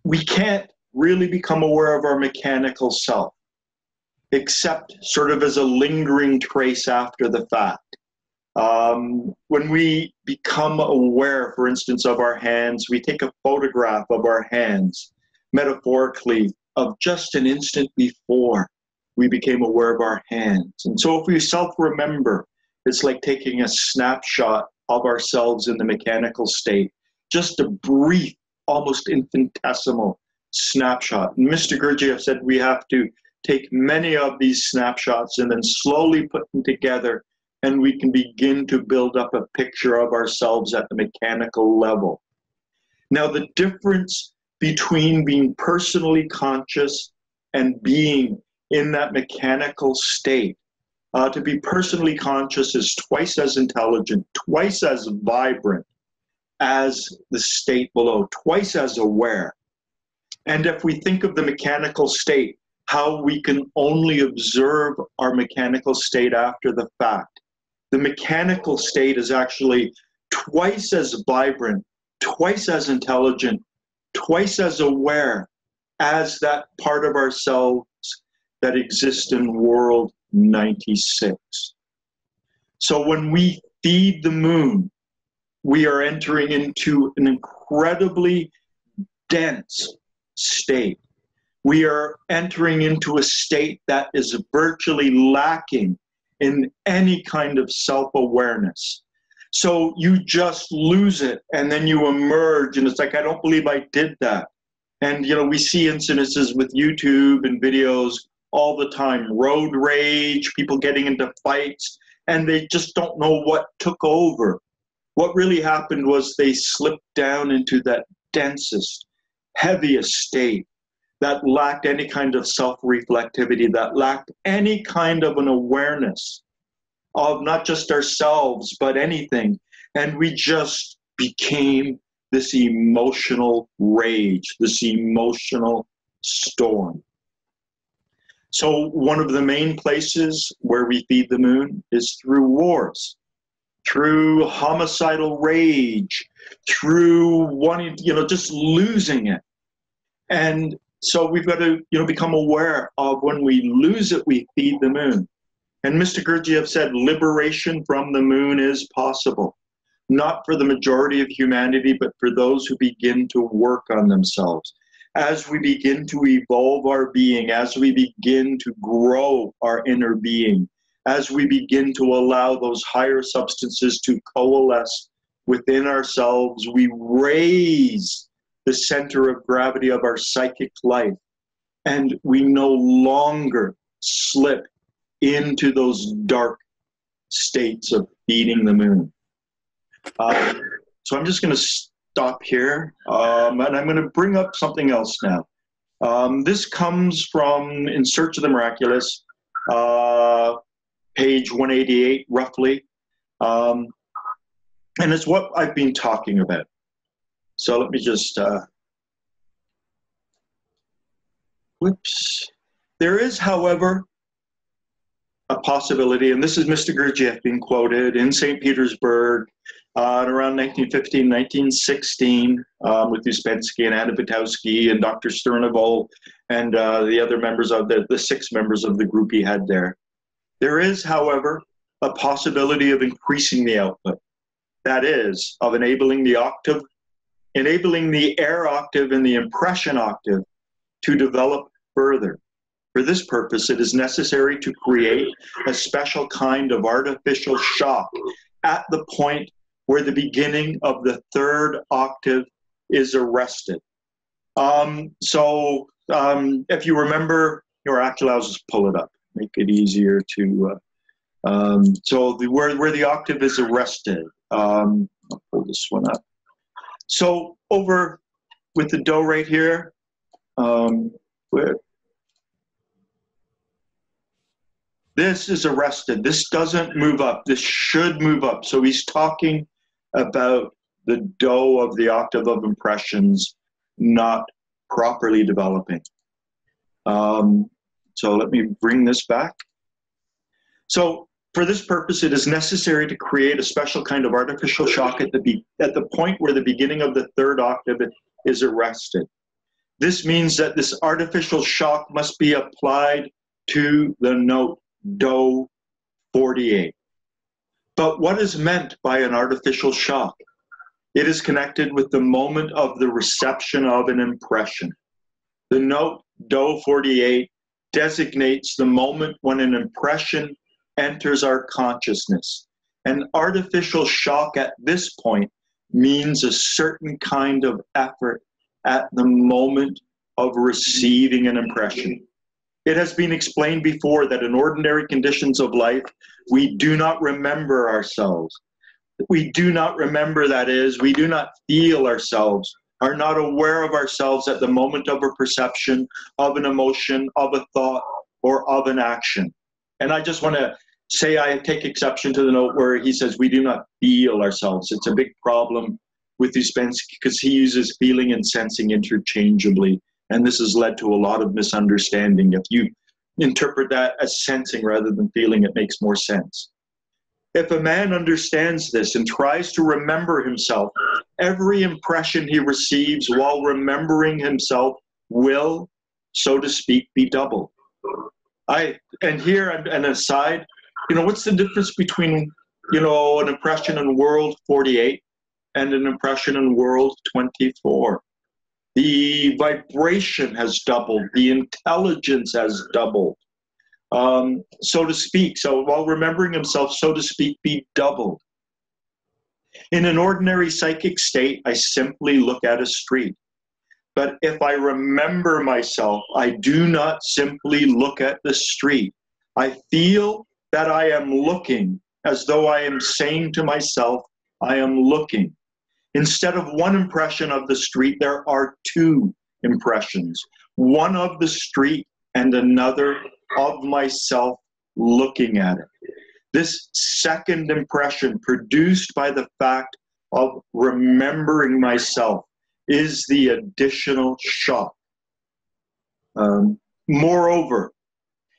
We can't really become aware of our mechanical self, except sort of as a lingering trace after the fact. When we become aware, for instance, of our hands, we take a photograph of our hands, metaphorically, of just an instant before we became aware of our hands. And so if we self-remember, it's like taking a snapshot of ourselves in the mechanical state, just a brief, almost infinitesimal snapshot. And Mr. Gurdjieff said we have to take many of these snapshots and then slowly put them together, and we can begin to build up a picture of ourselves at the mechanical level. Now, the difference between being personally conscious and being in that mechanical state, to be personally conscious is twice as intelligent, twice as vibrant as the state below, twice as aware. And if we think of the mechanical state, how we can only observe our mechanical state after the fact, the mechanical state is actually twice as vibrant, twice as intelligent, twice as aware as that part of ourselves that exists in world 96. So when we feed the moon, we are entering into an incredibly dense state. We are entering into a state that is virtually lacking in any kind of self-awareness. So you just lose it, and then you emerge, and it's like, I don't believe I did that. And, we see incidences with YouTube and videos all the time, road rage, people getting into fights, and they just don't know what took over. What really happened was they slipped down into that densest, heaviest state that lacked any kind of self-reflectivity, that lacked any kind of an awareness of not just ourselves, but anything. And we just became this emotional rage, this emotional storm. So one of the main places where we feed the moon is through wars, through homicidal rage, through wanting, just losing it. And so we've got to, become aware of when we lose it, we feed the moon. And Mr. Gurdjieff said liberation from the moon is possible, not for the majority of humanity, but for those who begin to work on themselves. As we begin to evolve our being, as we begin to grow our inner being, as we begin to allow those higher substances to coalesce within ourselves, we raise the center of gravity of our psychic life, and we no longer slip into those dark states of feeding the moon. So I'm just going to stop here, and I'm going to bring up something else now. This comes from In Search of the Miraculous, page 188, roughly. And it's what I've been talking about. So let me just, whoops. There is, however, a possibility, and this is Mr. Gurdjieff being quoted in St. Petersburg around 1915, 1916, with Uspensky and Anna Vitowski and Dr. Sterneval and the other members of the 6 members of the group he had there. There is, however, a possibility of increasing the output. That is, of enabling the air octave and the impression octave to develop further. For this purpose, it is necessary to create a special kind of artificial shock at the point where the beginning of the third octave is arrested. If you remember, or actually I'll just pull it up, make it easier to, where the octave is arrested. I'll pull this one up. So over with the Do right here, this is arrested. This doesn't move up. This should move up. So he's talking about the Do of the octave of impressions not properly developing. So let me bring this back. So for this purpose, it is necessary to create a special kind of artificial shock at the point where the beginning of the third octave is arrested. This means that this artificial shock must be applied to the note Do 48. But what is meant by an artificial shock? It is connected with the moment of the reception of an impression. The note Do 48 designates the moment when an impression enters our consciousness. An artificial shock at this point means a certain kind of effort at the moment of receiving an impression. It has been explained before that in ordinary conditions of life, we do not remember ourselves. We do not remember, that is, we do not feel ourselves, are not aware of ourselves at the moment of a perception, of an emotion, of a thought, or of an action. And I just want to say I take exception to the note where he says we do not feel ourselves. It's a big problem with Ouspensky because he uses feeling and sensing interchangeably. And this has led to a lot of misunderstanding. If you interpret that as sensing rather than feeling, it makes more sense. If a man understands this and tries to remember himself, every impression he receives while remembering himself will, so to speak, be doubled. And here, an aside, what's the difference between, an impression in world 48 and an impression in world 24? The vibration has doubled. The intelligence has doubled, so to speak. So while remembering himself, so to speak, be doubled. In an ordinary psychic state, I simply look at a street. But if I remember myself, I do not simply look at the street. I feel that I am looking as though I am saying to myself, I am looking. Instead of one impression of the street, there are two impressions. One of the street and another of myself looking at it. This second impression produced by the fact of remembering myself is the additional shock. Moreover,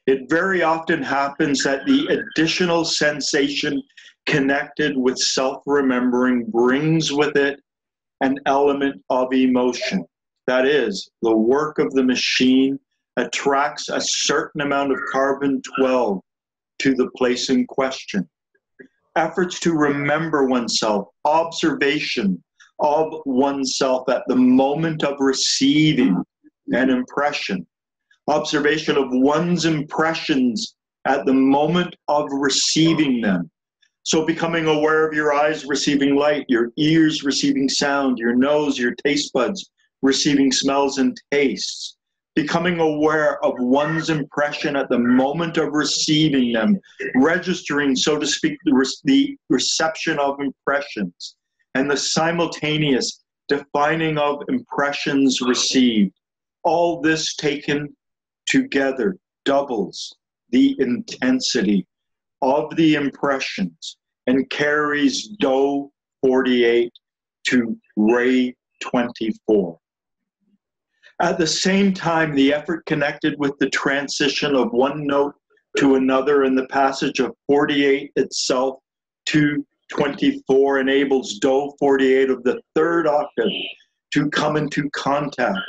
it very often happens that the additional sensation connected with self-remembering brings with it an element of emotion. That is, the work of the machine attracts a certain amount of carbon-12 to the place in question. Efforts to remember oneself, observation of oneself at the moment of receiving an impression, observation of one's impressions at the moment of receiving them. So becoming aware of your eyes receiving light, your ears receiving sound, your nose, your taste buds receiving smells and tastes. Becoming aware of one's impression at the moment of receiving them, registering, so to speak, the reception of impressions, and the simultaneous defining of impressions received. All this taken together doubles the intensity of the impressions and carries Do 48 to Re 24. At the same time, the effort connected with the transition of one note to another and the passage of 48 itself to 24 enables Do 48 of the third octave to come into contact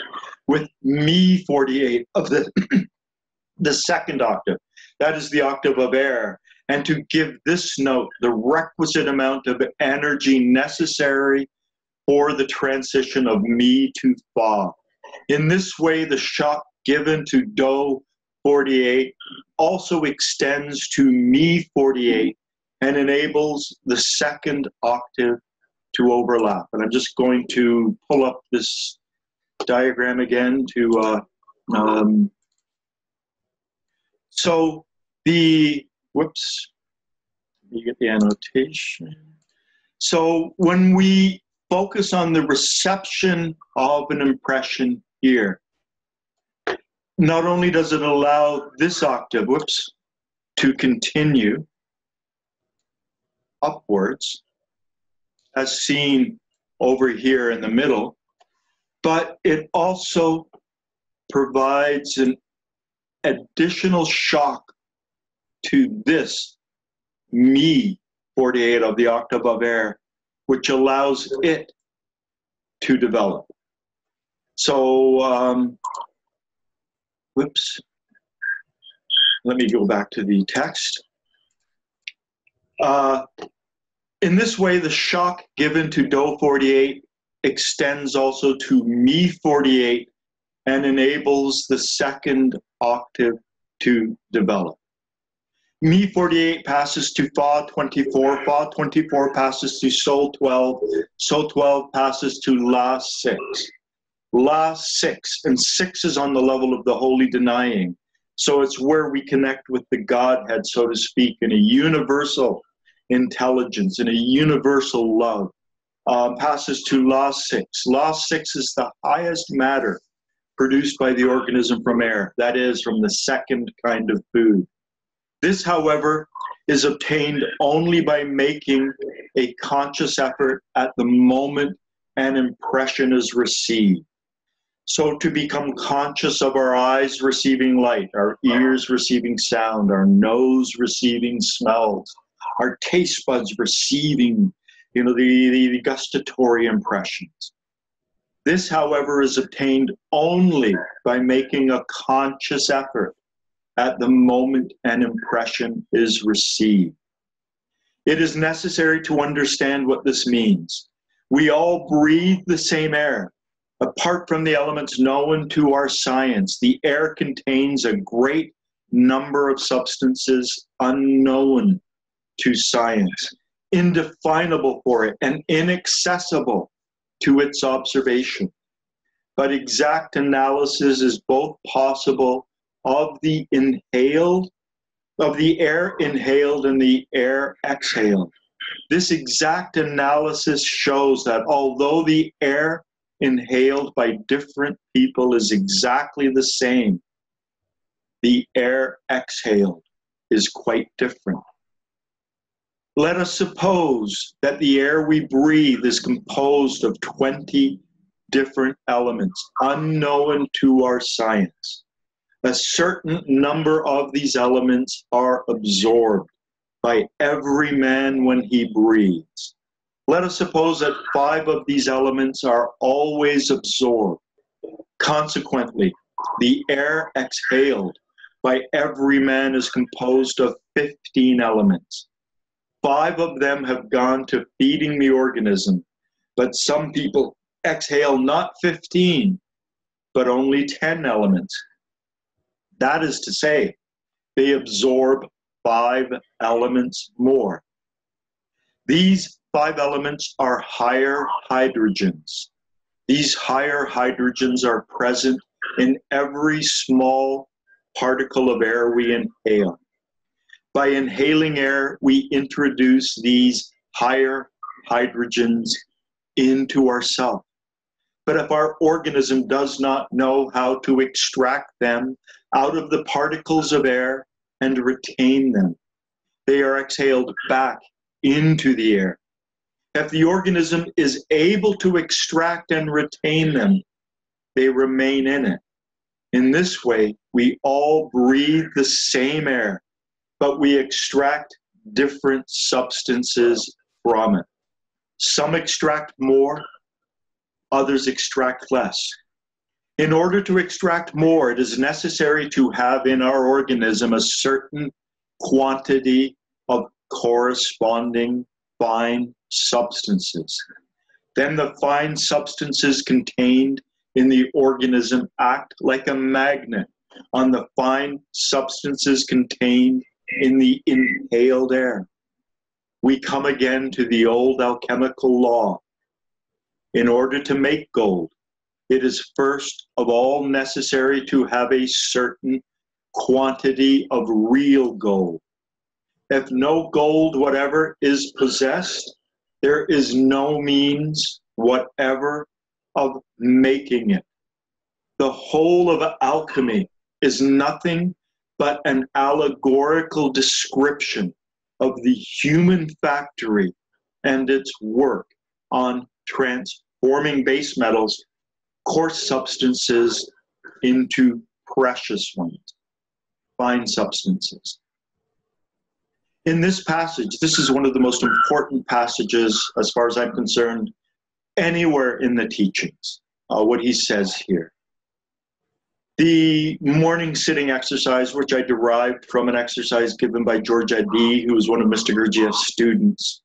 with Mi 48 of the second octave. That is the octave of air. And to give this note the requisite amount of energy necessary for the transition of Mi to Fa. In this way, the shock given to Do 48 also extends to Mi 48 and enables the second octave to overlap. And I'm just going to pull up this diagram again to, so the, whoops, you get the annotation. So when we focus on the reception of an impression here, not only does it allow this octave, whoops, to continue upwards, as seen over here in the middle, but it also provides an additional shock to this Mi 48 of the octave of air, which allows it to develop. So, whoops, let me go back to the text. In this way, the shock given to Do 48 extends also to Mi 48 and enables the second octave to develop. Mi 48 passes to Fa 24, Fa 24 passes to Sol 12, Sol 12 passes to La 6. La 6, and 6 is on the level of the holy denying. So it's where we connect with the Godhead, so to speak, in a universal intelligence, in a universal love. Passes to La 6. La 6 is the highest matter produced by the organism from air, that is, from the second kind of food. This, however, is obtained only by making a conscious effort at the moment an impression is received. So to become conscious of our eyes receiving light, our ears receiving sound, our nose receiving smells, our taste buds receiving, the gustatory impressions. This, however, is obtained only by making a conscious effort at the moment an impression is received. It is necessary to understand what this means. We all breathe the same air. Apart from the elements known to our science, the air contains a great number of substances unknown to science, indefinable for it, and inaccessible to its observation. But exact analysis is both possible of the air inhaled and the air exhaled. This exact analysis shows that although the air inhaled by different people is exactly the same, the air exhaled is quite different. Let us suppose that the air we breathe is composed of 20 different elements unknown to our science. A certain number of these elements are absorbed by every man when he breathes. Let us suppose that 5 of these elements are always absorbed. Consequently, the air exhaled by every man is composed of 15 elements. 5 of them have gone to feeding the organism, but some people exhale not 15, but only 10 elements. That is to say, they absorb 5 elements more. These 5 elements are higher hydrogens. These higher hydrogens are present in every small particle of air we inhale. By inhaling air, we introduce these higher hydrogens into ourselves. But if our organism does not know how to extract them out of the particles of air and retain them, they are exhaled back into the air. If the organism is able to extract and retain them, they remain in it. In this way, we all breathe the same air, but we extract different substances from it. Some extract more, others extract less. In order to extract more, it is necessary to have in our organism a certain quantity of corresponding fine substances. Then the fine substances contained in the organism act like a magnet on the fine substances contained in the inhaled air. we come again to the old alchemical law. In order to make gold, it is first of all necessary to have a certain quantity of real gold. If no gold whatever is possessed, there is no means whatever of making it. The whole of alchemy is nothing but an allegorical description of the human factory and its work on transforming base metals, coarse substances, into precious ones, fine substances. In this passage, this is one of the most important passages, as far as I'm concerned, anywhere in the teachings, what he says here. The morning sitting exercise, which I derived from an exercise given by Gurdjieff, who was one of Mr. Gurdjieff's students,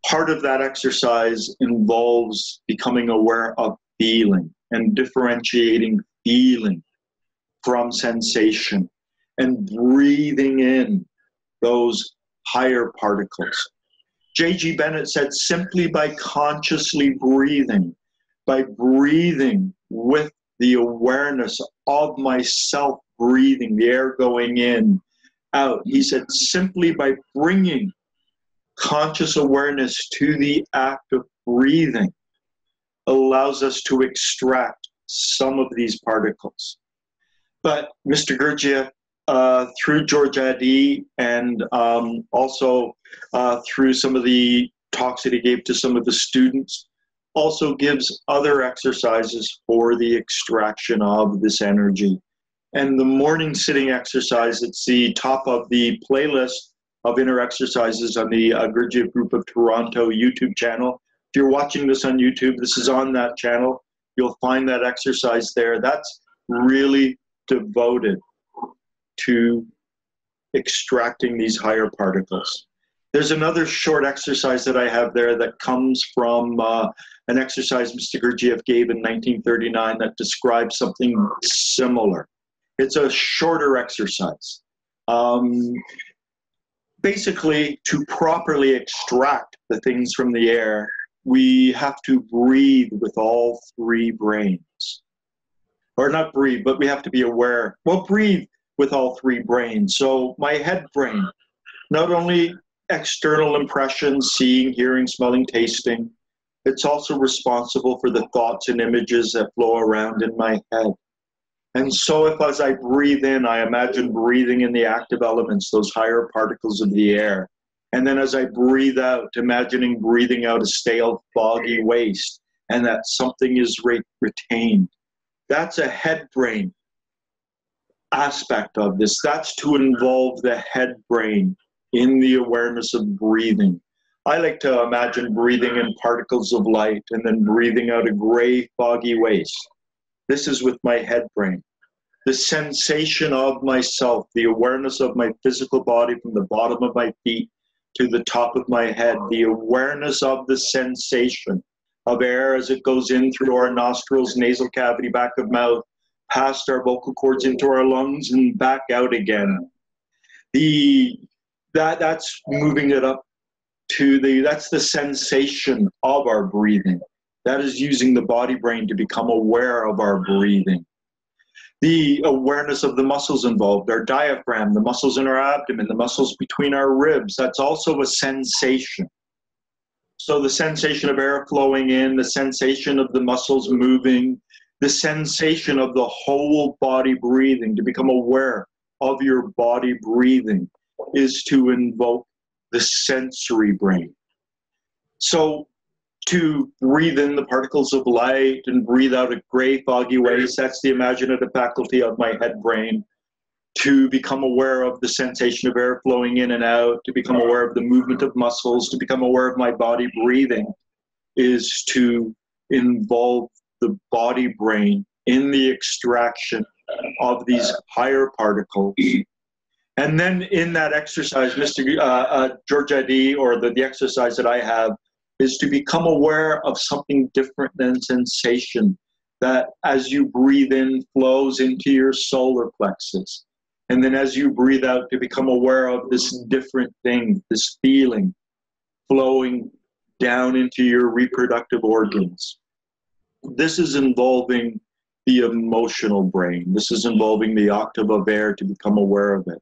part of that exercise involves becoming aware of feeling and differentiating feeling from sensation and breathing in those higher particles. J.G. Bennett said, simply by consciously breathing, by breathing with the awareness of myself breathing, the air going in, out. He said, simply by bringing conscious awareness to the act of breathing allows us to extract some of these particles. But Mr. Gurdjieff, through Gurdjieff and also through some of the talks that he gave to some of the students, also gives other exercises for the extraction of this energy. And the morning sitting exercise, it's the top of the playlist of inner exercises on the Gurdjieff Group of Toronto YouTube channel. If you're watching this on YouTube, this is on that channel. You'll find that exercise there. That's really devoted to extracting these higher particles. There's another short exercise that I have there that comes from an exercise Mr. Gurdjieff gave in 1939 that describes something similar. It's a shorter exercise. Basically, to properly extract the things from the air, we have to breathe with all three brains. Or not breathe, but we have to be aware. Well, breathe with all three brains. So my head brain, not only external impressions, seeing, hearing, smelling, tasting, it's also responsible for the thoughts and images that flow around in my head. And so if as I breathe in, I imagine breathing in the active elements, those higher particles of the air. And then as I breathe out, imagining breathing out a stale, foggy waste, and that something is retained. That's a head brain aspect of this. That's to involve the head brain in the awareness of breathing. I like to imagine breathing in particles of light and then breathing out a gray, foggy waste. This is with my head brain. The sensation of myself, the awareness of my physical body from the bottom of my feet to the top of my head, the awareness of the sensation of air as it goes in through our nostrils, nasal cavity, back of mouth, past our vocal cords into our lungs and back out again. That's moving it up to that's the sensation of our breathing. That is using the body brain to become aware of our breathing. The awareness of the muscles involved, our diaphragm, the muscles in our abdomen, the muscles between our ribs, that's also a sensation. So the sensation of air flowing in, the sensation of the muscles moving, the sensation of the whole body breathing, to become aware of your body breathing, is to invoke the sensory brain. So to breathe in the particles of light and breathe out a gray, foggy waste, that's the imaginative faculty of my head brain. To become aware of the sensation of air flowing in and out, to become aware of the movement of muscles, to become aware of my body breathing, is to involve the body brain in the extraction of these higher particles. And then in that exercise, Gurdjieff, or the exercise that I have, is to become aware of something different than sensation, that as you breathe in flows into your solar plexus. And then as you breathe out, to become aware of this different thing, this feeling flowing down into your reproductive organs. This is involving the emotional brain. This is involving the octave of air to become aware of it.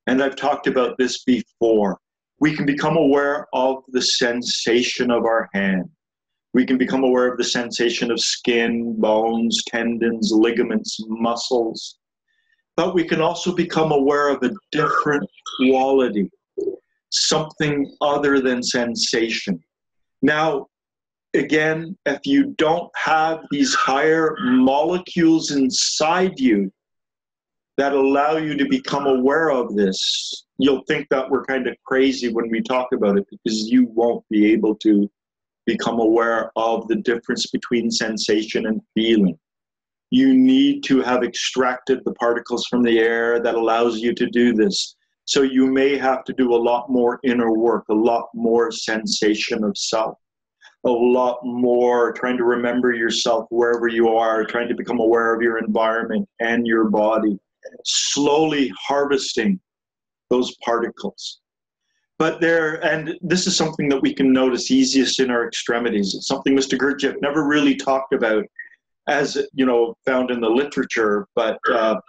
And I've talked about this before. We can become aware of the sensation of our hand. We can become aware of the sensation of skin, bones, tendons, ligaments, muscles. But we can also become aware of a different quality, something other than sensation. Now, again, if you don't have these higher molecules inside you that allow you to become aware of this, you'll think that we're kind of crazy when we talk about it, because you won't be able to become aware of the difference between sensation and feeling. You need to have extracted the particles from the air that allows you to do this. So you may have to do a lot more inner work, a lot more sensation of self, a lot more trying to remember yourself wherever you are, trying to become aware of your environment and your body, slowly harvesting those particles. But and this is something that we can notice easiest in our extremities. It's something Mr. Gurdjieff never really talked about as, found in the literature, but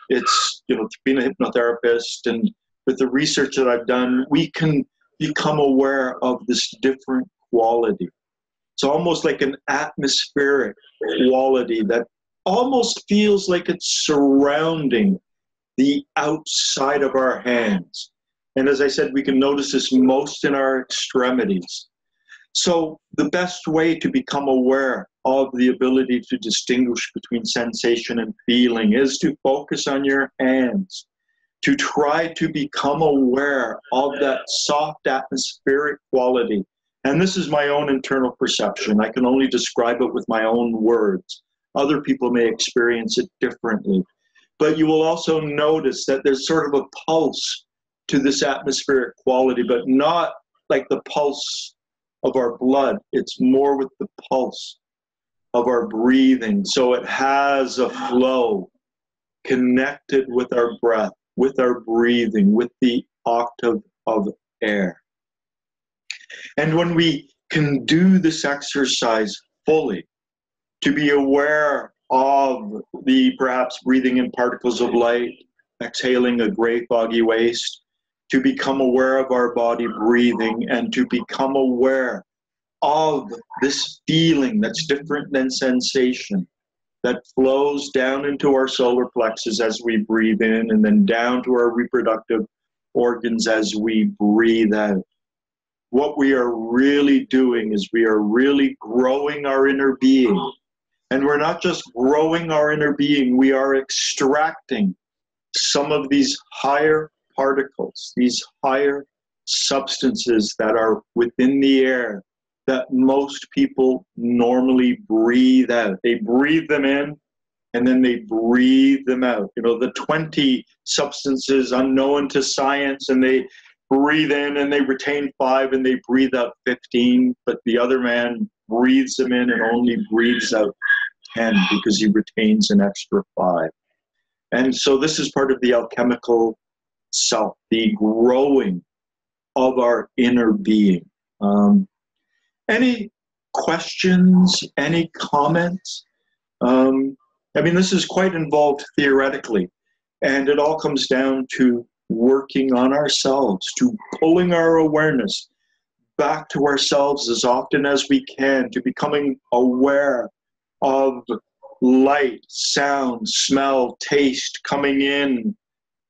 it's, being a hypnotherapist and with the research that I've done, we can become aware of this different quality. It's almost like an atmospheric quality that almost feels like it's surrounding the outside of our hands. And as I said, we can notice this most in our extremities. So the best way to become aware of the ability to distinguish between sensation and feeling is to focus on your hands, to try to become aware of that soft atmospheric quality. And this is my own internal perception. I can only describe it with my own words. Other people may experience it differently. But you will also notice that there's sort of a pulse to this atmospheric quality, but not like the pulse of our blood. It's more with the pulse of our breathing. So it has a flow connected with our breath, with our breathing, with the octave of air. And when we can do this exercise fully, to be aware of the perhaps breathing in particles of light, exhaling a gray foggy waste, to become aware of our body breathing, and to become aware of this feeling that's different than sensation, that flows down into our solar plexus as we breathe in, and then down to our reproductive organs as we breathe out. What we are really doing is we are really growing our inner being. And we're not just growing our inner being, we are extracting some of these higher particles, these higher substances that are within the air that most people normally breathe out. They breathe them in and then they breathe them out. The 20 substances unknown to science, and they breathe in and they retain 5 and they breathe out 15, but the other man breathes them in and only breathes out 10 because he retains an extra 5. And so this is part of the alchemical self, the growing of our inner being. Any questions, any comments? This is quite involved theoretically, and it all comes down to working on ourselves, to pulling our awareness back to ourselves as often as we can, to becoming aware of light, sound, smell, taste coming in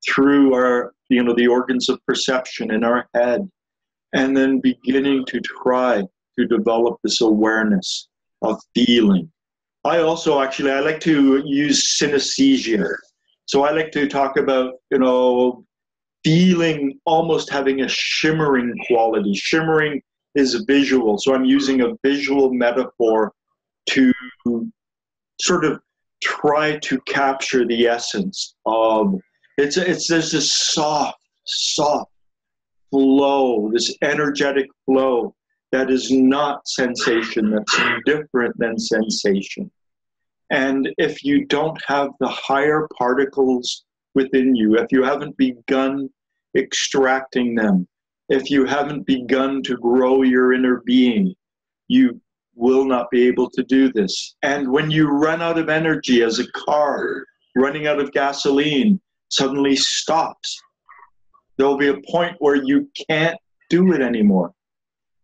through our, the organs of perception in our head, and then beginning to try to develop this awareness of feeling. I like to use synesthesia. So I like to talk about, feeling almost having a shimmering quality. Shimmering is visual. So I'm using a visual metaphor to sort of try to capture the essence of there's this soft flow, this energetic flow that is not sensation, that's different than sensation. And if you don't have the higher particles within you, if you haven't begun extracting them, if you haven't begun to grow your inner being, you will not be able to do this. And when you run out of energy, as a car running out of gasoline suddenly stops, there'll be a point where you can't do it anymore.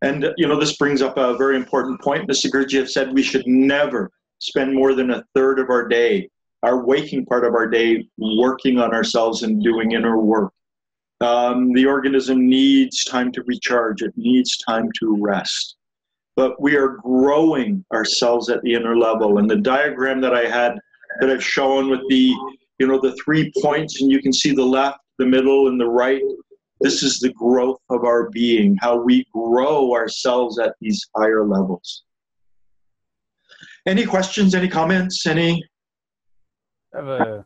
And, this brings up a very important point. Mr. Gurdjieff said we should never spend more than a third of our day, our waking part of our day, working on ourselves and doing inner work. The organism needs time to recharge. It needs time to rest. But we are growing ourselves at the inner level. And the diagram that I've shown with the 3 points, and you can see the left, the middle, and the right. This is the growth of our being, how we grow ourselves at these higher levels. Any questions, any comments, any? I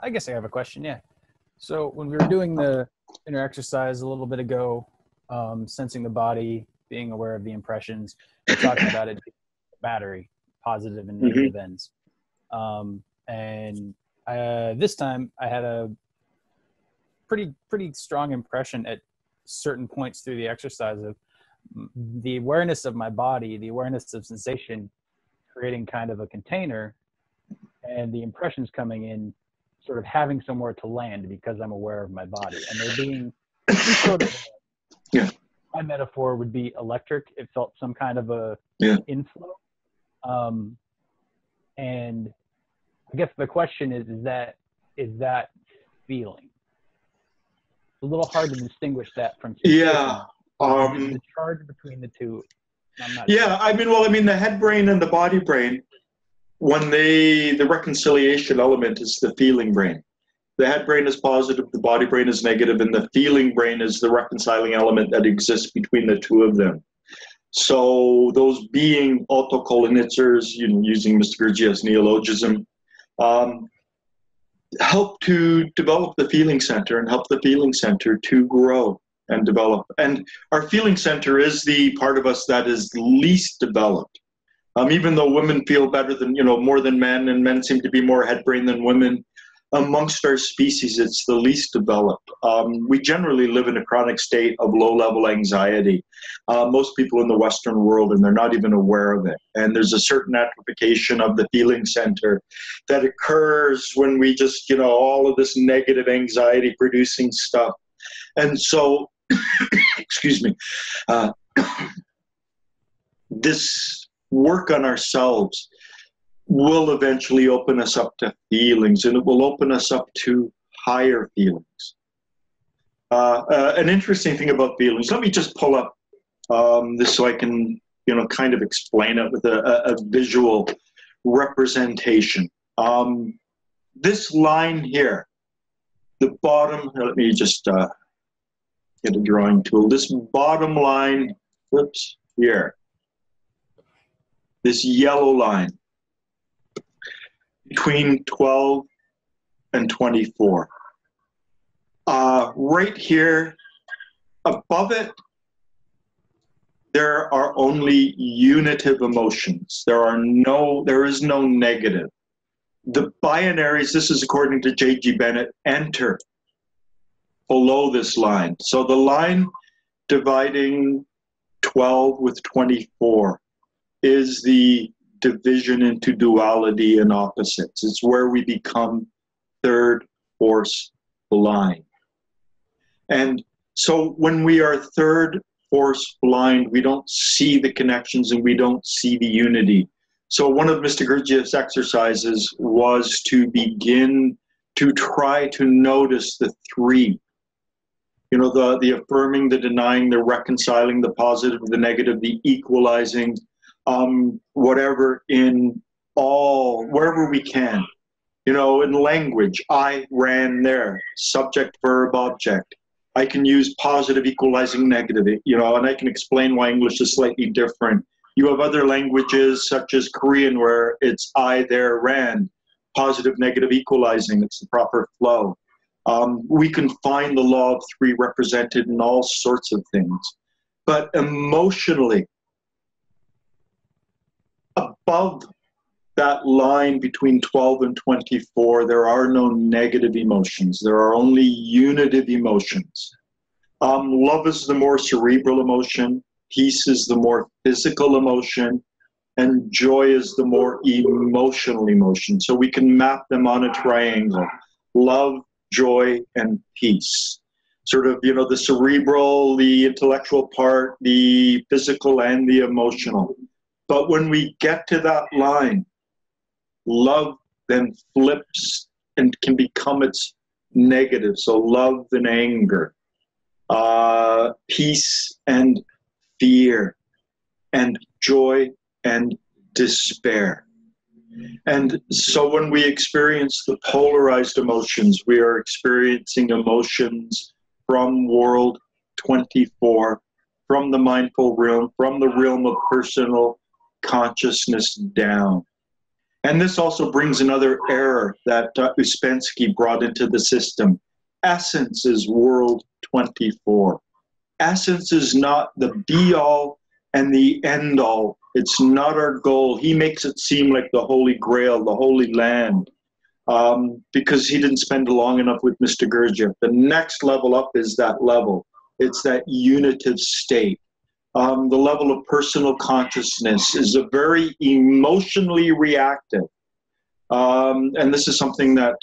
guess I have a question, yeah. So when we were doing the inner exercise a little bit ago, sensing the body, being aware of the impressions, we talked about it being a battery, positive and negative ends. This time I had a pretty strong impression at certain points through the exercise of the awareness of my body, the awareness of sensation, creating kind of a container, and the impressions coming in, sort of having somewhere to land because I'm aware of my body. And there being sort of, my metaphor would be electric. It felt some kind of a inflow. And I guess the question is that feeling? It's a little hard to distinguish that from sensation. The charge between the two. I'm not sure. The head brain and the body brain, when the reconciliation element is the feeling brain. The head brain is positive, the body brain is negative, and the feeling brain is the reconciling element that exists between the two of them. So those being autocholinisers, using Mr. Gurdjieff's neologism, help to develop the feeling center and help the feeling center to grow and develop. And our feeling center is the part of us that is least developed. Even though women feel better than, more than men, and men seem to be more head brain than women, amongst our species, it's the least developed. We generally live in a chronic state of low-level anxiety. Most people in the Western world, and they're not even aware of it. And there's a certain atrophication of the feeling center that occurs when we just, all of this negative anxiety producing stuff. And so, excuse me, this work on ourselves will eventually open us up to feelings, and it will open us up to higher feelings. An interesting thing about feelings, let me just pull up this so I can, kind of explain it with a visual representation. This line here, the bottom, let me just get a drawing tool. This bottom line, here, this yellow line, between 12 and 24. Right here, above it, there are only unitive emotions. There is no negative. The binaries, this is according to J.G. Bennett, enter below this line. So the line dividing 12 with 24 is the division into duality and opposites. It's where we become third force blind. And so when we are third force blind, we don't see the connections and we don't see the unity. So one of Mr. Gurdjieff's exercises was to begin to try to notice the three. The affirming, the denying, the reconciling, the positive, the negative, the equalizing, whatever wherever we can. In language, I ran there, subject, verb, object. I can use positive, equalizing, negative, and I can explain why English is slightly different. You have other languages such as Korean where it's I, there, ran, positive, negative, equalizing, it's the proper flow. We can find the law of three represented in all sorts of things. But emotionally, above that line between 12 and 24, there are no negative emotions. There are only unitive emotions. Love is the more cerebral emotion. Peace is the more physical emotion. And joy is the more emotional emotion. So we can map them on a triangle. Love, joy, and peace. Sort of, the cerebral, the intellectual part, the physical, and the emotional. But when we get to that line, love then flips and can become its negative. So love and anger, peace and fear, and joy and despair. And so when we experience the polarized emotions, we are experiencing emotions from world 24, from the mindful realm, from the realm of personal consciousness down. And this also brings another error that Ouspensky brought into the system. Essence is world 24. Essence is not the be-all and the end-all. It's not our goal. He makes it seem like the Holy Grail, the Holy Land, because he didn't spend long enough with Mr. Gurdjieff. The next level up is that level. It's that unitive state. The level of personal consciousness is a very emotionally reactive. And this is something that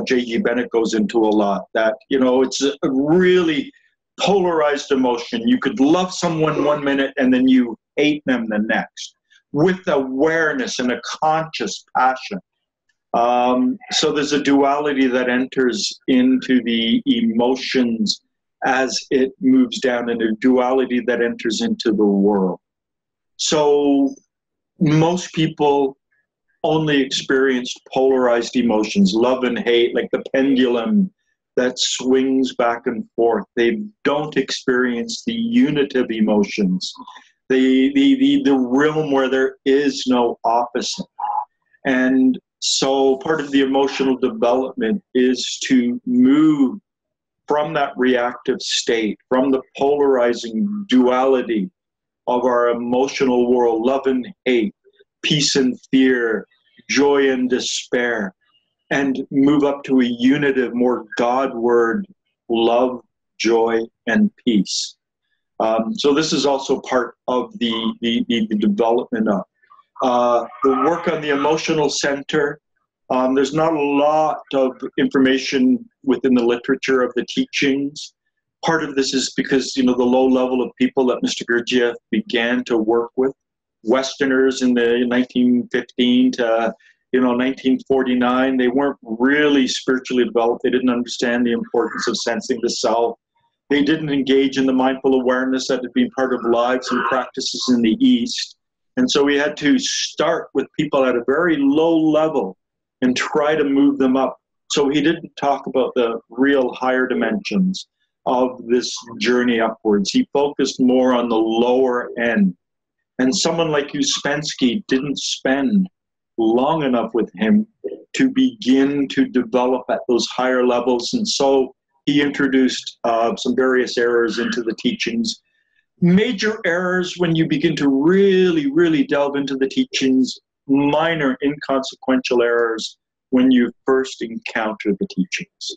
J.G. Bennett goes into a lot, that, it's a really polarized emotion. You could love someone 1 minute and then you hate them the next, with awareness and a conscious passion. So there's a duality that enters into the emotions as it moves down, and a duality that enters into the world. So most people only experienced polarized emotions, love and hate, like the pendulum that swings back and forth. They don't experience the unitive emotions, the realm where there is no opposite. And so part of the emotional development is to move from that reactive state, from the polarizing duality of our emotional world, love and hate, peace and fear, joy and despair, and move up to a unitive, more Godward love, joy, and peace. So this is also part of the development of the work on the emotional center. There's not a lot of information within the literature of the teachings. Part of this is because, the low level of people that Mr. Gurdjieff began to work with, Westerners in the 1915 to 1949, they weren't really spiritually developed. They didn't understand the importance of sensing the self. They didn't engage in the mindful awareness that had been part of lives and practices in the East. And so we had to start with people at a very low level and try to move them up. So he didn't talk about the real higher dimensions of this journey upwards. He focused more on the lower end. And someone like Ouspensky didn't spend long enough with him to begin to develop at those higher levels. And so he introduced some various errors into the teachings. Major errors when you begin to really, really delve into the teachings, minor inconsequential errors when you first encounter the teachings.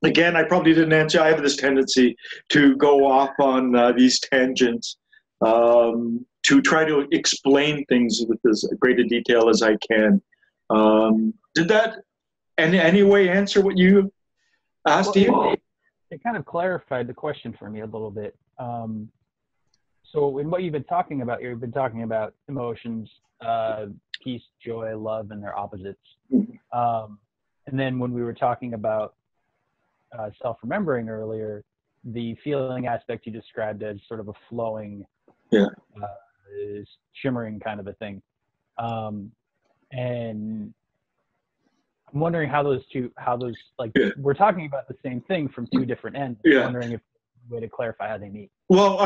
Again, I probably didn't answer. I have this tendency to go off on these tangents, to try to explain things with as great a detail as I can. Did that in any way answer what you asked, Ian? It kind of clarified the question for me a little bit. So in what you've been talking about, you've been talking about emotions, peace, joy, love, and their opposites. And then when we were talking about self-remembering earlier, the feeling aspect you described as sort of a flowing, shimmering kind of a thing. And I'm wondering we're talking about the same thing from two different ends. I'm wondering if there's a way to clarify how they meet. Well,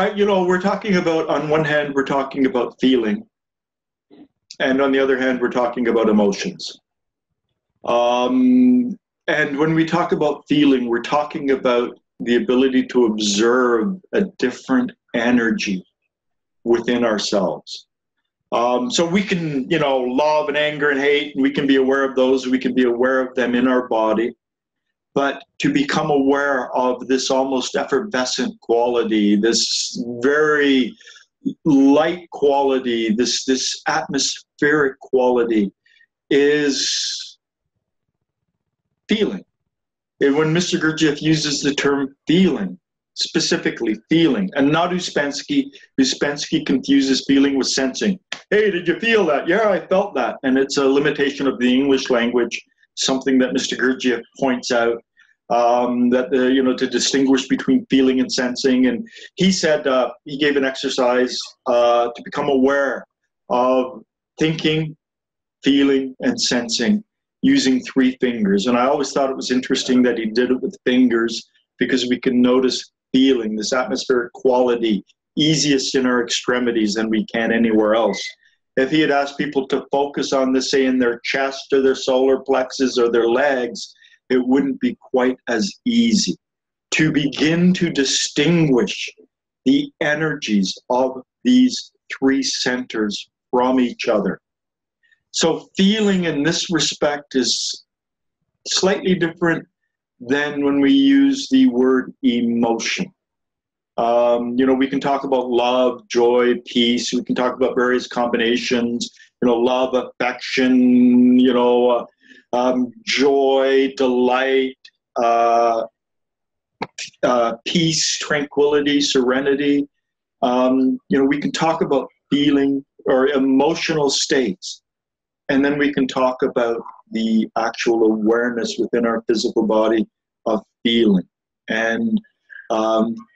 we're talking about, on one hand, we're talking about feeling. And on the other hand, we're talking about emotions. And when we talk about feeling, we're talking about the ability to observe a different energy within ourselves. So we can, love and anger and hate, and we can be aware of those, we can be aware of them in our body. but to become aware of this almost effervescent quality, this very light quality, this atmospheric quality is feeling. And when Mr. Gurdjieff uses the term feeling, specifically feeling, and not Uspensky. Uspensky confuses feeling with sensing. Hey, did you feel that? Yeah, I felt that. And it's a limitation of the English language, something that Mr. Gurdjieff points out, to distinguish between feeling and sensing. And he said, he gave an exercise to become aware of thinking, feeling, and sensing using 3 fingers. And I always thought it was interesting that he did it with fingers, because we can notice feeling, this atmospheric quality, easiest in our extremities than we can anywhere else. If he had asked people to focus on this, say, in their chest or their solar plexus or their legs, it wouldn't be quite as easy to begin to distinguish the energies of these 3 centers from each other. So feeling in this respect is slightly different than when we use the word emotion. We can talk about love, joy, peace. We can talk about various combinations, love, affection, joy, delight, peace, tranquility, serenity. We can talk about feeling or emotional states. And then we can talk about the actual awareness within our physical body of feeling. And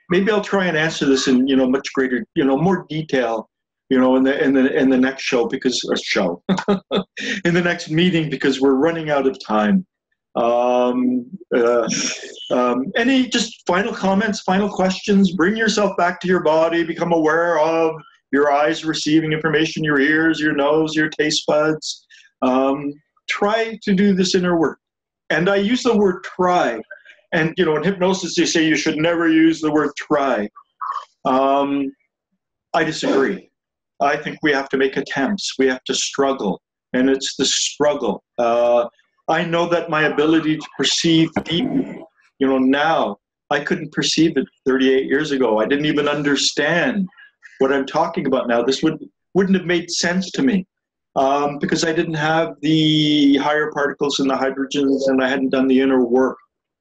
maybe I'll try and answer this in much greater, more detail, in the next show, in the next meeting, because we're running out of time. Any just final comments, final questions? Bring yourself back to your body. Become aware of your eyes receiving information, your ears, your nose, your taste buds. Try to do this inner work. And I use the word try. And, in hypnosis, they say you should never use the word try. I disagree. I think we have to make attempts. We have to struggle. And it's the struggle. I know that my ability to perceive deep, now, I couldn't perceive it 38 years ago. I didn't even understand what I'm talking about now. This wouldn't have made sense to me. Because I didn't have the higher particles and the hydrogens, and I hadn't done the inner work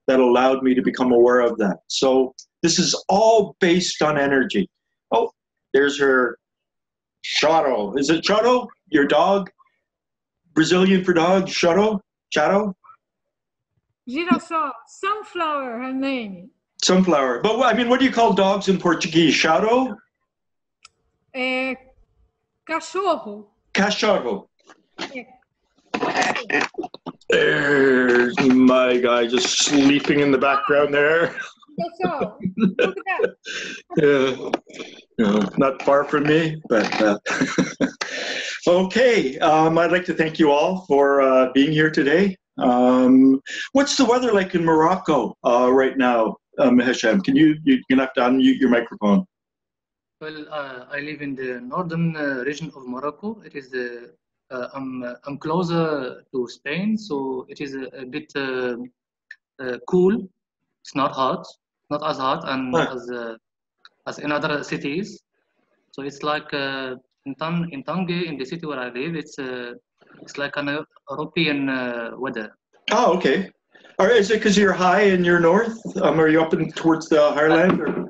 that allowed me to become aware of that. So this is all based on energy. Oh, there's her Chato. Is it Chato? Your dog? Brazilian for dog? Chato? Chato? Girassol, sunflower, her name. Sunflower. But what do you call dogs in Portuguese? Chato? Cachorro. Cachorro. There's my guy just sleeping in the background there. Look at that. Not far from me, but okay. I'd like to thank you all for being here today. What's the weather like in Morocco right now, Hisham? You're gonna have to unmute your microphone. Well, I live in the northern region of Morocco. It is I'm closer to Spain, so it is a bit cool. It's not hot, not as hot and as in other cities. So it's like in Tangier, in the city where I live, it's like an European weather. Oh, okay. Or is it because you're high and you're north? Are you up towards the higher land? Or?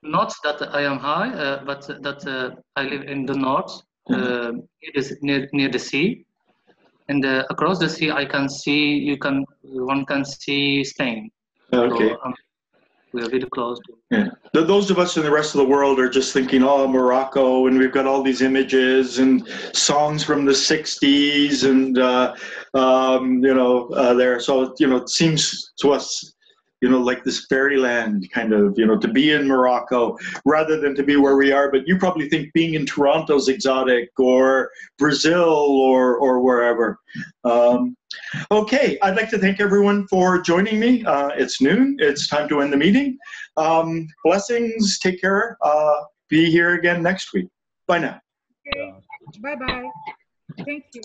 Not that I am high, but that I live in the north. It is near the sea, and across the sea one can see Spain. Okay. So, we are really close to. Yeah. Those of us in the rest of the world are just thinking, oh, Morocco, and we've got all these images and songs from the 60s and, there. So, it seems to us, like this fairyland kind of, to be in Morocco rather than to be where we are. But you probably think being in Toronto's exotic, or Brazil, or wherever. Okay, I'd like to thank everyone for joining me. It's noon. It's time to end the meeting. Blessings. Take care. Be here again next week. Bye now. Okay. Bye-bye. Thank you.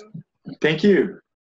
Thank you.